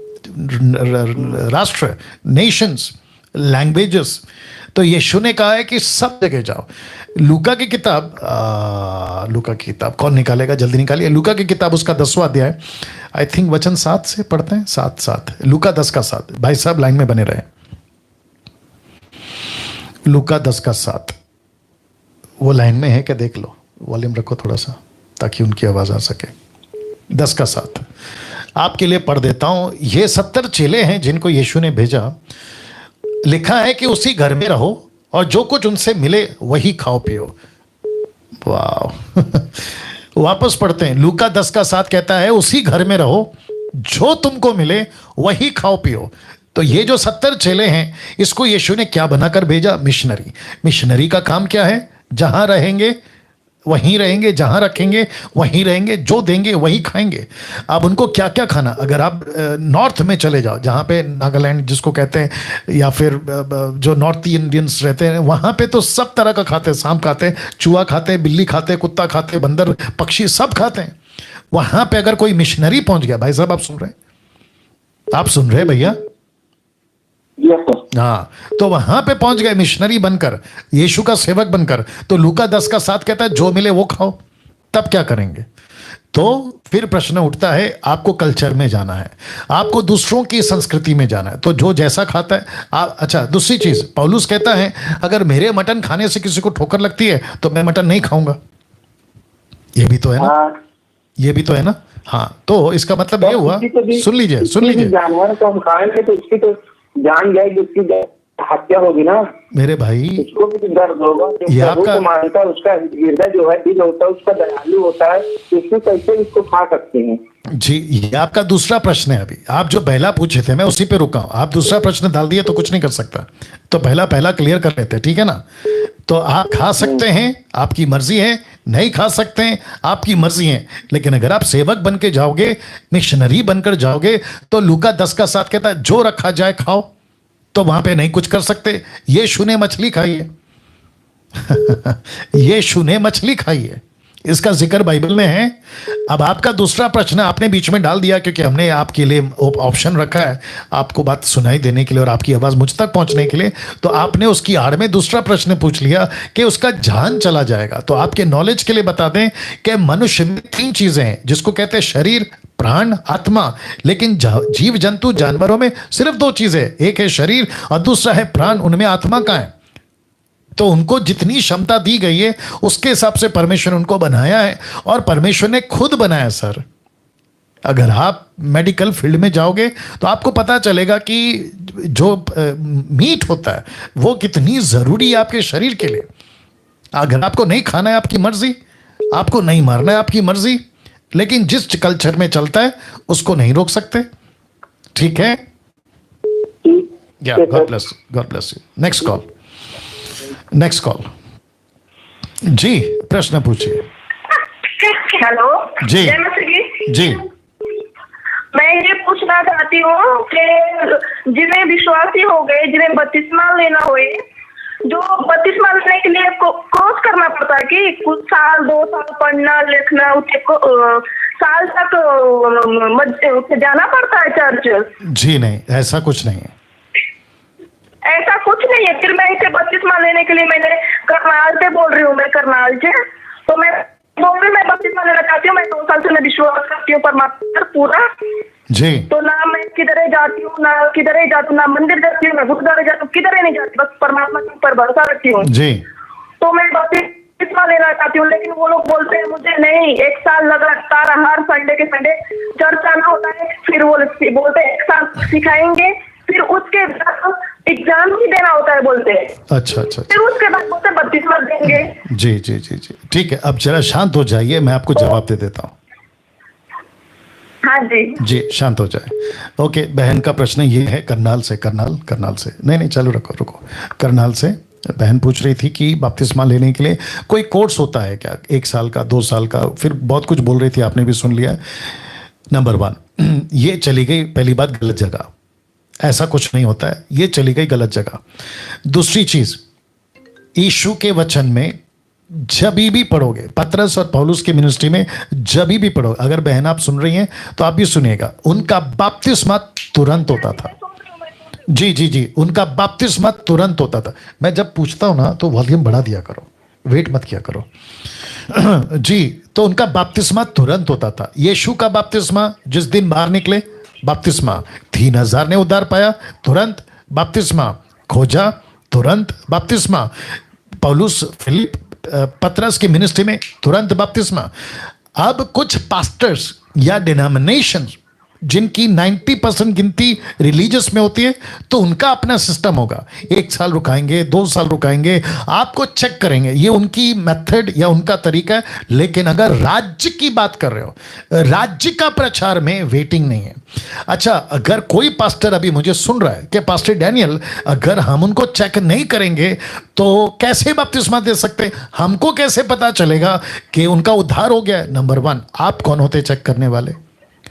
राष्ट्र, नेशंस, लैंग्वेजेस। तो यीशु ने कहा है कि सब जगह जाओ। लूका की किताब कौन निकालेगा? जल्दी निकालिए। लूका की किताब, उसका 10वां अध्याय, आई थिंक वचन 7 से पढ़ते हैं, 7 लूका 10 का 7। भाई साहब लाइन में बने रहे। लूका 10 का 7 वो लाइन में है क्या? देख लो, वॉल्यूम रखो थोड़ा सा ताकि उनकी आवाज आ सके। 10 का 7 आपके लिए पढ़ देता हूं। ये 70 चेले हैं जिनको यीशु ने भेजा। लिखा है कि उसी घर में रहो और जो कुछ उनसे मिले वही खाओ पियो। वाह वापस पढ़ते हैं। लूका 10 का 7 कहता है उसी घर में रहो, जो तुमको मिले वही खाओ पियो। तो ये जो 70 चेले हैं, इसको यीशु ने क्या बनाकर भेजा? मिशनरी। मिशनरी का काम क्या है? जहां रहेंगे वहीं रहेंगे, जहां रखेंगे वहीं रहेंगे, जो देंगे वही खाएंगे। अब उनको क्या क्या खाना? अगर आप नॉर्थ में चले जाओ, जहां पे नागालैंड जिसको कहते हैं, या फिर जो नॉर्थ इंडियंस रहते हैं, वहां पे तो सब तरह का खाते हैं। सांप खाते हैं, चूहा खाते हैं, बिल्ली खाते हैं, कुत्ता खाते हैं, बंदर, पक्षी सब खाते हैं। वहां पे अगर कोई मिशनरी पहुंच गया, भाई साहब आप सुन रहे हैं? आप सुन रहे हैं भैया? हाँ, तो वहां पे पहुंच गए मिशनरी बनकर, यीशु का सेवक बनकर। तो लूका 10 का 7 कहता है जो मिले वो खाओ। तब क्या करेंगे? तो फिर प्रश्न उठता है, आपको कल्चर में जाना है, आपको दूसरों की संस्कृति में जाना है, तो जो जैसा खाता है अच्छा, दूसरी चीज पौलुस कहता है, अगर मेरे मटन खाने से किसी को ठोकर लगती है तो मैं मटन नहीं खाऊंगा। ये भी तो है ना, ये भी तो है ना। हाँ, तो इसका मतलब ये हुआ, सुन लीजिए जानवर को हम खाएंगे तो उसकी तो जान जाएगी, उसकी हत्या होगी ना, मेरे भाई उसको भी दर्द होगा। जो ये प्रभु आपका को मानता है उसका हृदय जो है, दिल होता है उसका दयालु होता है, उसको कैसे इसको खा सकते हैं। जी, ये आपका दूसरा प्रश्न है। अभी आप जो पहला पूछे थे मैं उसी पे रुका हूं, आप दूसरा प्रश्न डाल दिए तो कुछ नहीं कर सकता। तो पहला क्लियर कर लेते हैं, ठीक है ना। तो आप खा सकते हैं, आपकी मर्जी है, नहीं खा सकते हैं, आपकी मर्जी है। लेकिन अगर आप सेवक बन के जाओगे, मिशनरी बनकर जाओगे, तो लूका 10:7 कहता है जो रखा जाए खाओ। तो वहां पे नहीं कुछ कर सकते। यीशु ने मछली खाई है यीशु ने मछली खाई है, इसका जिक्र बाइबल में है। अब आपका दूसरा प्रश्न आपने बीच में डाल दिया, क्योंकि हमने आपके लिए ऑप्शन रखा है आपको बात सुनाई देने के लिए और आपकी आवाज मुझ तक पहुंचने के लिए। तो आपने उसकी आड़ में दूसरा प्रश्न पूछ लिया कि उसका जान चला जाएगा। तो आपके नॉलेज के लिए बता दें कि मनुष्य में 3 चीजें हैं जिसको कहते हैं शरीर, प्राण, आत्मा। लेकिन जीव जंतु जानवरों में सिर्फ 2 चीजें, एक है शरीर और दूसरा है प्राण। उनमें आत्मा कहाँ है? तो उनको जितनी क्षमता दी गई है उसके हिसाब से परमेश्वर उनको बनाया है, और परमेश्वर ने खुद बनाया। सर, अगर आप मेडिकल फील्ड में जाओगे तो आपको पता चलेगा कि जो मीट होता है वो कितनी जरूरी है आपके शरीर के लिए। अगर आपको नहीं खाना है आपकी मर्जी, आपको नहीं मारना है आपकी मर्जी, लेकिन जिस कल्चर में चलता है उसको नहीं रोक सकते। ठीक है, God bless you. Next call जी, प्रश्न पूछिए। हेलो जी जी, मैं ये पूछना चाहती हूँ कि जिन्हें विश्वासी हो गए, जिन्हें बपतिस्मा लेना हुए, जो बपतिस्मा लेने के लिए कोर्स करना पड़ता है कि कुछ साल 2 साल पढ़ना लिखना, साल तक जाना पड़ता है चर्च? जी नहीं, ऐसा कुछ नहीं है। ऐसा कुछ नहीं है। फिर मैं इसे बपतिस्मा लेने के लिए मैंने करनाल से बोल रही हूँ, मैं करनाल से, तो मैं बोल रही मैं बपतिस्मा लेना चाहती हूँ। मैं 2 साल से मैं विश्वास करती हूँ परमात्मा पर पूरा जी। तो ना मैं किधर जाती हूँ, ना किधर जाती हूँ, ना मंदिर जाती हूँ, ना गुरुद्वारे जाती हूँ, किधर नहीं जाती, बस परमात्मा के ऊपर भरोसा रखती हूँ जी। तो मैं बपतिस्मा लेना चाहती हूँ। लेकिन वो लोग बोलते हैं मुझे नहीं, 1 साल लगातार हर संडे के संडे चर्च आना होता है। फिर वो बोलते हैं 1 साल सिखाएंगे, फिर उसके बाद एग्जाम भी देना होता है बोलते हैं। अच्छा, फिर उसके बाद बोलते बपतिस्मा देंगे। जी जी जी जी, ठीक है। अब जरा शांत हो जाइए, मैं आपको जवाब दे देता हूँ। हाँ जी जी, शांत हो जाए। ओके, बहन का प्रश्न ये है करनाल से नहीं चलो रुको। करनाल से बहन पूछ रही थी कि बपतिस्मा लेने के लिए कोई कोर्स होता है क्या, 1 साल का, 2 साल का, फिर बहुत कुछ बोल रही थी, आपने भी सुन लिया। नंबर 1, ये चली गई पहली बात गलत जगह, ऐसा कुछ नहीं होता है, ये चली गई गलत जगह। दूसरी चीज, यीशु के वचन में जब भी पढ़ोगे, पतरस और पौलुस की मिनिस्ट्री में जब भी पढ़ोगे, अगर बहन आप सुन रही हैं तो आप भी सुनिएगा, उनका बपतिस्मा तुरंत होता था। जी, उनका बपतिस्मा तुरंत होता था। मैं जब पूछता हूं ना तो वॉल्यूम बढ़ा दिया करो, वेट मत किया करो जी। तो उनका बपतिस्मा तुरंत होता था। यीशु का बपतिस्मा, जिस दिन बाहर निकले बपतिस्मा, 3000 ने उद्धार पाया, तुरंत बपतिस्मा, खोजा, तुरंत बपतिस्मा, पौलुस फिलिप पतरस की मिनिस्ट्री में तुरंत बपतिस्मा। अब कुछ पास्टर्स या डिनोमिनेशन जिनकी 90% गिनती रिलीजियस में होती है, तो उनका अपना सिस्टम होगा। 1 साल रुकाएंगे, 2 साल रुकाएंगे, आपको चेक करेंगे, ये उनकी मेथड या उनका तरीका है। लेकिन अगर राज्य की बात कर रहे हो, राज्य का प्रचार में वेटिंग नहीं है। अच्छा, अगर कोई पास्टर अभी मुझे सुन रहा है कि पास्टर डैनियल, अगर हम उनको चेक नहीं करेंगे तो कैसे बपतिस्मा दे सकते, हमको कैसे पता चलेगा कि उनका उद्धार हो गया है? नंबर 1, आप कौन होते चेक करने वाले?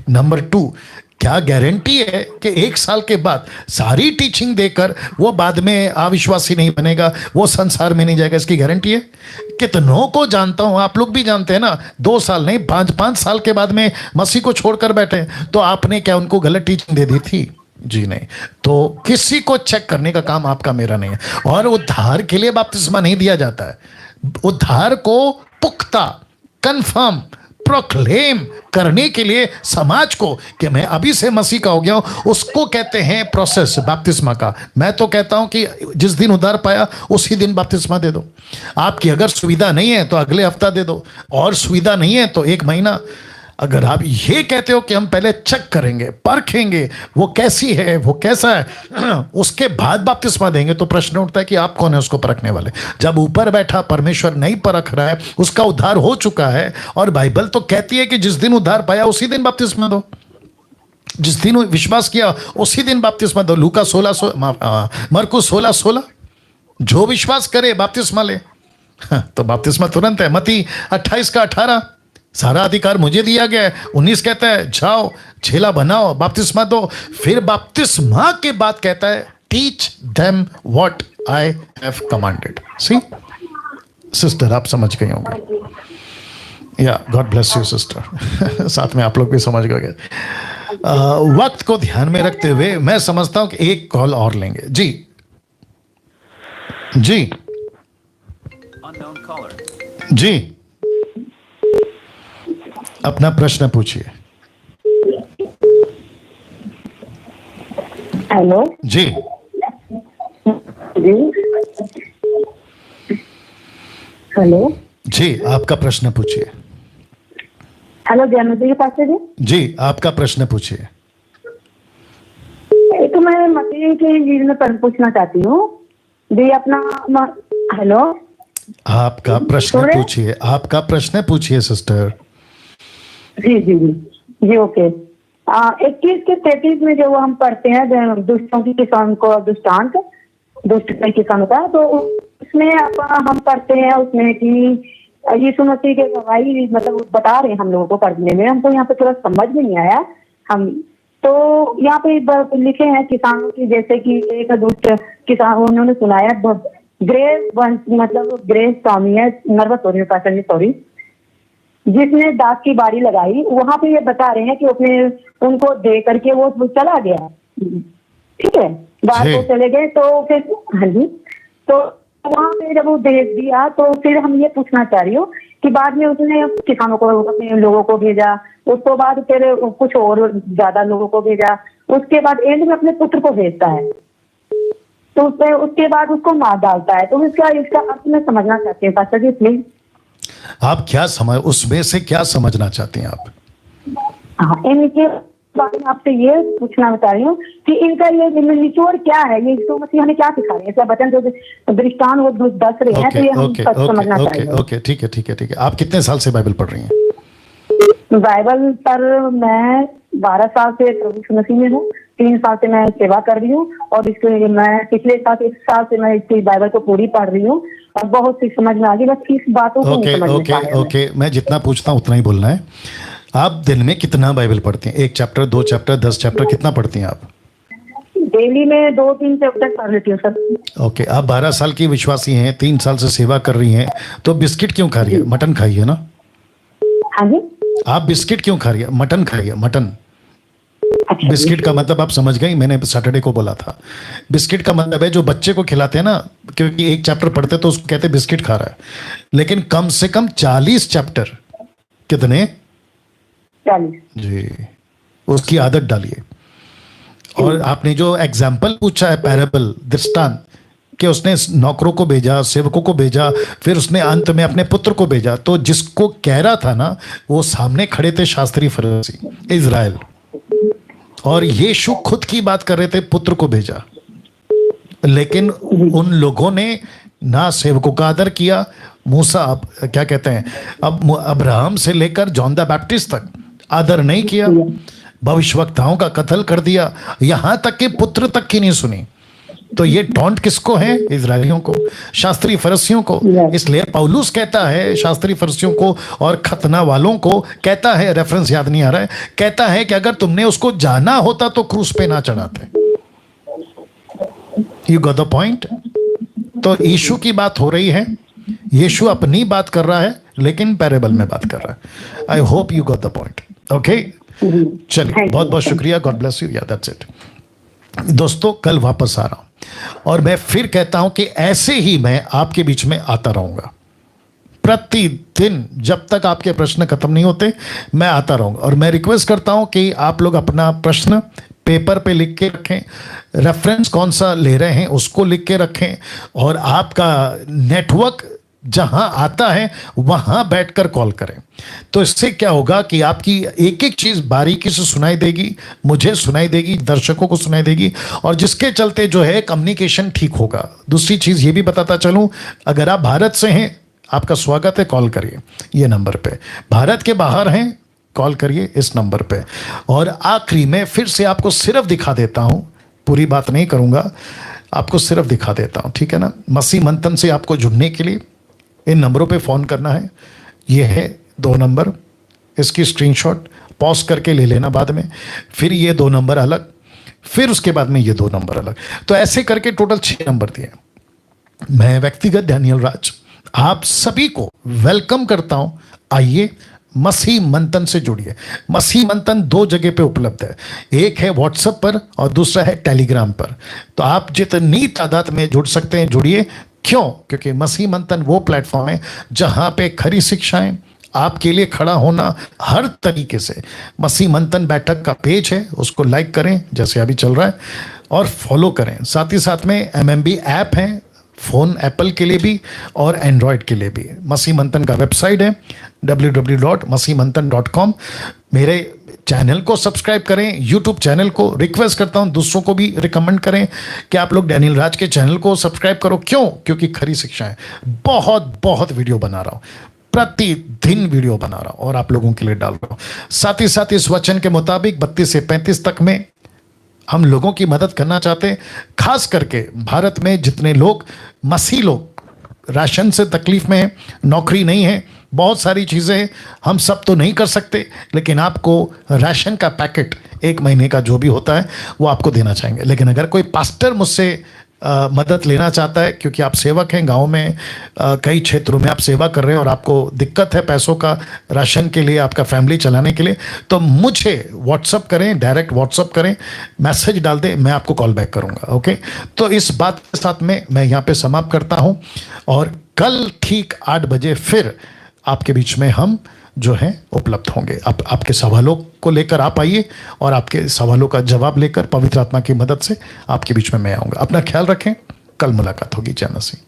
नंबर 2, क्या गारंटी है कि 1 साल के बाद सारी टीचिंग देकर वो बाद में अविश्वासी नहीं बनेगा, वो संसार में नहीं जाएगा? इसकी गारंटी है? कितनों को जानता हूं, आप लोग भी जानते हैं ना, 2 साल नहीं 5 साल के बाद में मसीह को छोड़कर बैठे, तो आपने क्या उनको गलत टीचिंग दे दी थी? जी नहीं। तो किसी को चेक करने का काम आपका मेरा नहीं है। और उद्धार के लिए बपतिस्मा नहीं दिया जाता है, उद्धार को पुख्ता कंफर्म प्रोक्लेम करने के लिए समाज को कि मैं अभी से मसीह का हो गया हूं, उसको कहते हैं प्रोसेस बपतिस्मा का। मैं तो कहता हूं कि जिस दिन उद्धार पाया उसी दिन बपतिस्मा दे दो। आपकी अगर सुविधा नहीं है तो अगले हफ्ता दे दो, और सुविधा नहीं है तो 1 महीना। अगर आप ये कहते हो कि हम पहले चेक करेंगे, परखेंगे वो कैसी है, वो कैसा है, उसके बाद बपतिस्मा देंगे, तो प्रश्न उठता है कि आप कौन है उसको परखने वाले? जब ऊपर बैठा परमेश्वर नहीं परख रहा है, उसका उद्धार हो चुका है, और बाइबल तो कहती है कि जिस दिन उद्धार पाया उसी दिन बपतिस्मा दो, जिस दिन विश्वास किया उसी दिन बपतिस्मा दो। लूका 16 मरकुस 16 जो विश्वास करे बपतिस्मा ले। तो बपतिस्मा तुरंत है। मत्ती 28:18 सारा अधिकार मुझे दिया गया है। 19 कहता है जाओ चेला बनाओ बपतिस्मा दो। फिर बपतिस्मा के बाद कहता है teach them what I have commanded. See sister आप समझ गए होंगे। या गॉड ब्लेस यू सिस्टर। साथ में आप लोग भी समझ गए। वक्त को ध्यान में रखते हुए मैं समझता हूं कि एक कॉल और लेंगे। जी जी जी अपना प्रश्न पूछिए। हेलो जी जी हेलो जी आपका प्रश्न पूछिए। हेलो ज्ञानोदय के पास जी। जी आपका प्रश्न पूछिए। तो मैं मसीह के इंजील में पूछना चाहती हूँ जी अपना हेलो आपका प्रश्न पूछिए। आपका प्रश्न पूछिए सिस्टर। जी जी जी जी ओके। 21 के 33 में जो हम पढ़ते हैं दुष्टों की किसान को दृष्टांत दुष्ट किसानों का, तो उसमें हम पढ़ते हैं उसमें कि यीशु मसीह के गवाही मतलब बता रहे हैं हम लोगों को पढ़ने में। हमको यहाँ पे थोड़ा समझ में नहीं आया। हम तो यहाँ पे लिखे हैं किसानों की, जैसे कि एक दुष्ट किसान उन्होंने सुनाया ग्रेस मतलब ग्रेस स्वामी है, नर्वस हो रही है पास्टर जी सॉरी, जिसने दास की बाड़ी लगाई। वहां पे ये बता रहे हैं कि अपने उनको दे करके वो चला गया, ठीक है, बाहर को चले गए। तो फिर हाँ जी, तो वहां पे जब वो दे दिया तो फिर हम ये पूछना चाह रही हूँ कि बाद में उसने किसानों को अपने लोगों को भेजा, उसके बाद फिर कुछ और ज्यादा लोगों को भेजा, उसके बाद एंड में अपने पुत्र को भेजता है, तो उसके बाद उसको मार डालता है। तो इसका अर्थ मैं समझना चाहती हूँ पास्टर जी प्लीज। आप क्या समझ उसमें से क्या समझना चाहती हैं आप? हाँ इनके बारे में आपसे ये पूछना चाह रही हूँ कि इनका ये निचोड़ क्या है, ये यीशु मसीह हमें क्या सिखा रहे हैं? ऐसा वचन जो दृष्टांत वो दस रहे हैं, तो ये हम समझना चाहिए। ओके ठीक है। आप कितने साल से बाइबल पढ़ रही हैं? बाइबल पर मैं 12 साल से प्रभु यीशु मसीह में हूँ, 3 साल से मैं सेवा कर रही हूँ, और इसके मैं पिछले साल 1 साल से मैं इसकी बाइबल को पूरी पढ़ रही हूँ और बहुत सी समझ में आ गई। बस इस बातों को नहीं समझ में आ रहा है। ओके मैं जितना पूछता हूँ उतना ही बोलना है। आप दिन में कितना बाइबल पढ़ती हैं? 1 चैप्टर 2 चैप्टर 10 चैप्टर कितना पढ़ती हैं आप? डेली में 2-3 चैप्टर पढ़ लेती हूँ सर। ओके आप 12 साल की विश्वासी हैं, 3 साल से सेवा कर रही हैं, तो बिस्किट क्यों खा रही है? मटन खाइए ना। हाँ जी आप बिस्किट क्यों खा रही है? मटन खाइए, मटन। अच्छा, बिस्किट का मतलब आप समझ गई, मैंने सैटरडे को बोला था। बिस्किट का मतलब है जो बच्चे को खिलाते हैं ना, क्योंकि 1 चैप्टर पढ़ते तो उसको कहते हैं बिस्किट खा रहा है, लेकिन कम से कम 40 चैप्टर। कितने? 40 जी, उसकी आदत डालिए। और आपने जो एग्जाम्पल पूछा है, पैराबल दृष्टांत, कि उसने नौकरों को भेजा, सेवकों को भेजा, फिर उसने अंत में अपने पुत्र को भेजा, तो जिसको कह रहा था ना वो सामने खड़े थे शास्त्री फरीसी इजराइल, और यीशु खुद की बात कर रहे थे, पुत्र को भेजा। लेकिन उन लोगों ने ना सेवकों का आदर किया, मूसा क्या कहते हैं, अब अब्राहम से लेकर जॉन द बैप्टिस्ट तक आदर नहीं किया, भविष्यवक्ताओं का कत्ल कर दिया, यहां तक कि पुत्र तक की नहीं सुनी। तो ये टॉन्ट किसको है? इजरायलियों को, शास्त्री फरीसियों को। इसलिए पौलुस कहता है शास्त्री फरीसियों को और खतना वालों को, कहता है, रेफरेंस याद नहीं आ रहा है, कहता है कि अगर तुमने उसको जाना होता तो क्रूस पे ना चढ़ाते। You got the point? तो यीशु की बात हो रही है, यीशु अपनी बात कर रहा है लेकिन पैरेबल में बात कर रहा है। I hope you got the point. Okay चलिए, बहुत बहुत शुक्रिया, गॉड ब्लेस यू। या दैट्स इट दोस्तों, कल वापस आ रहा हूं और मैं फिर कहता हूं कि ऐसे ही मैं आपके बीच में आता रहूंगा प्रतिदिन, जब तक आपके प्रश्न खत्म नहीं होते मैं आता रहूंगा। और मैं रिक्वेस्ट करता हूं कि आप लोग अपना प्रश्न पेपर पे लिख के रखें, रेफरेंस कौन सा ले रहे हैं उसको लिख के रखें, और आपका नेटवर्क जहां आता है वहां बैठकर कॉल करें। तो इससे क्या होगा कि आपकी एक एक चीज बारीकी से सुनाई देगी, मुझे सुनाई देगी, दर्शकों को सुनाई देगी, और जिसके चलते जो है कम्युनिकेशन ठीक होगा। दूसरी चीज ये भी बताता चलूं, अगर आप भारत से हैं आपका स्वागत है, कॉल करिए ये नंबर पे। भारत के बाहर हैं कॉल करिए इस नंबर पे। और आखिरी में फिर से आपको सिर्फ दिखा देता हूं, पूरी बात नहीं करूंगा, आपको सिर्फ दिखा देता हूं, ठीक है ना। मसीह मंथन से आपको जुड़ने के लिए इन नंबरों पे फ़ोन करना है। ये है 2 नंबर, इसकी स्क्रीनशॉट पॉज करके ले लेना बाद में, फिर ये 2 नंबर अलग, फिर उसके बाद में ये 2 नंबर अलग। तो ऐसे करके टोटल 6 नंबर दिए। मैं व्यक्तिगत डैनियल राज आप सभी को वेलकम करता हूं। आइए मसीह मंथन से जुड़िए। मसीह मंथन 2 जगह पे उपलब्ध है, एक है व्हाट्सएप पर और दूसरा है टेलीग्राम पर। तो आप जितनी तादाद में जुड़ सकते हैं जुड़िए। क्यों? क्योंकि मसीह मंथन वो प्लेटफॉर्म है जहां पे खरी शिक्षाएं, आपके लिए खड़ा होना हर तरीके से। मसीह मंथन बैठक का पेज है, उसको लाइक करें जैसे अभी चल रहा है, और फॉलो करें। साथ ही साथ में MMB ऐप है, फ़ोन एप्पल के लिए भी और एंड्रॉयड के लिए भी। मसीह मंथन का वेबसाइट है www.masihmanthan.com। मेरे चैनल को सब्सक्राइब करें, यूट्यूब चैनल को रिक्वेस्ट करता हूं दूसरों को भी रिकमेंड करें कि आप लोग डैनियल राज के चैनल को सब्सक्राइब करो। क्यों? क्योंकि खरी शिक्षा है, बहुत वीडियो बना रहा हूं, प्रतिदिन वीडियो बना रहा हूं और आप लोगों के लिए डाल रहा हूं। साथ ही साथ इस वचन के मुताबिक 32 से 35 तक में हम लोगों की मदद करना चाहते हैं, खास करके भारत में जितने लोग मसीह लोग राशन से तकलीफ में हैं, नौकरी नहीं है, बहुत सारी चीज़ें हैं, हम सब तो नहीं कर सकते, लेकिन आपको राशन का पैकेट 1 महीने का जो भी होता है वो आपको देना चाहेंगे। लेकिन अगर कोई पास्टर मुझसे मदद लेना चाहता है, क्योंकि आप सेवक हैं, गांव में कई क्षेत्रों में आप सेवा कर रहे हैं और आपको दिक्कत है पैसों का, राशन के लिए, आपका फैमिली चलाने के लिए, तो मुझे व्हाट्सअप करें, डायरेक्ट व्हाट्सअप करें, मैसेज डाल दें, मैं आपको कॉल बैक करूंगा। ओके, तो इस बात के साथ में मैं यहाँ पे समाप्त करता हूँ, और कल ठीक 8 बजे फिर आपके बीच में हम जो है उपलब्ध होंगे। आपके सवालों को लेकर आप आइए और आपके सवालों का जवाब लेकर पवित्र आत्मा की मदद से आपके बीच में मैं आऊँगा। अपना ख्याल रखें, कल मुलाकात होगी। जय मसीह।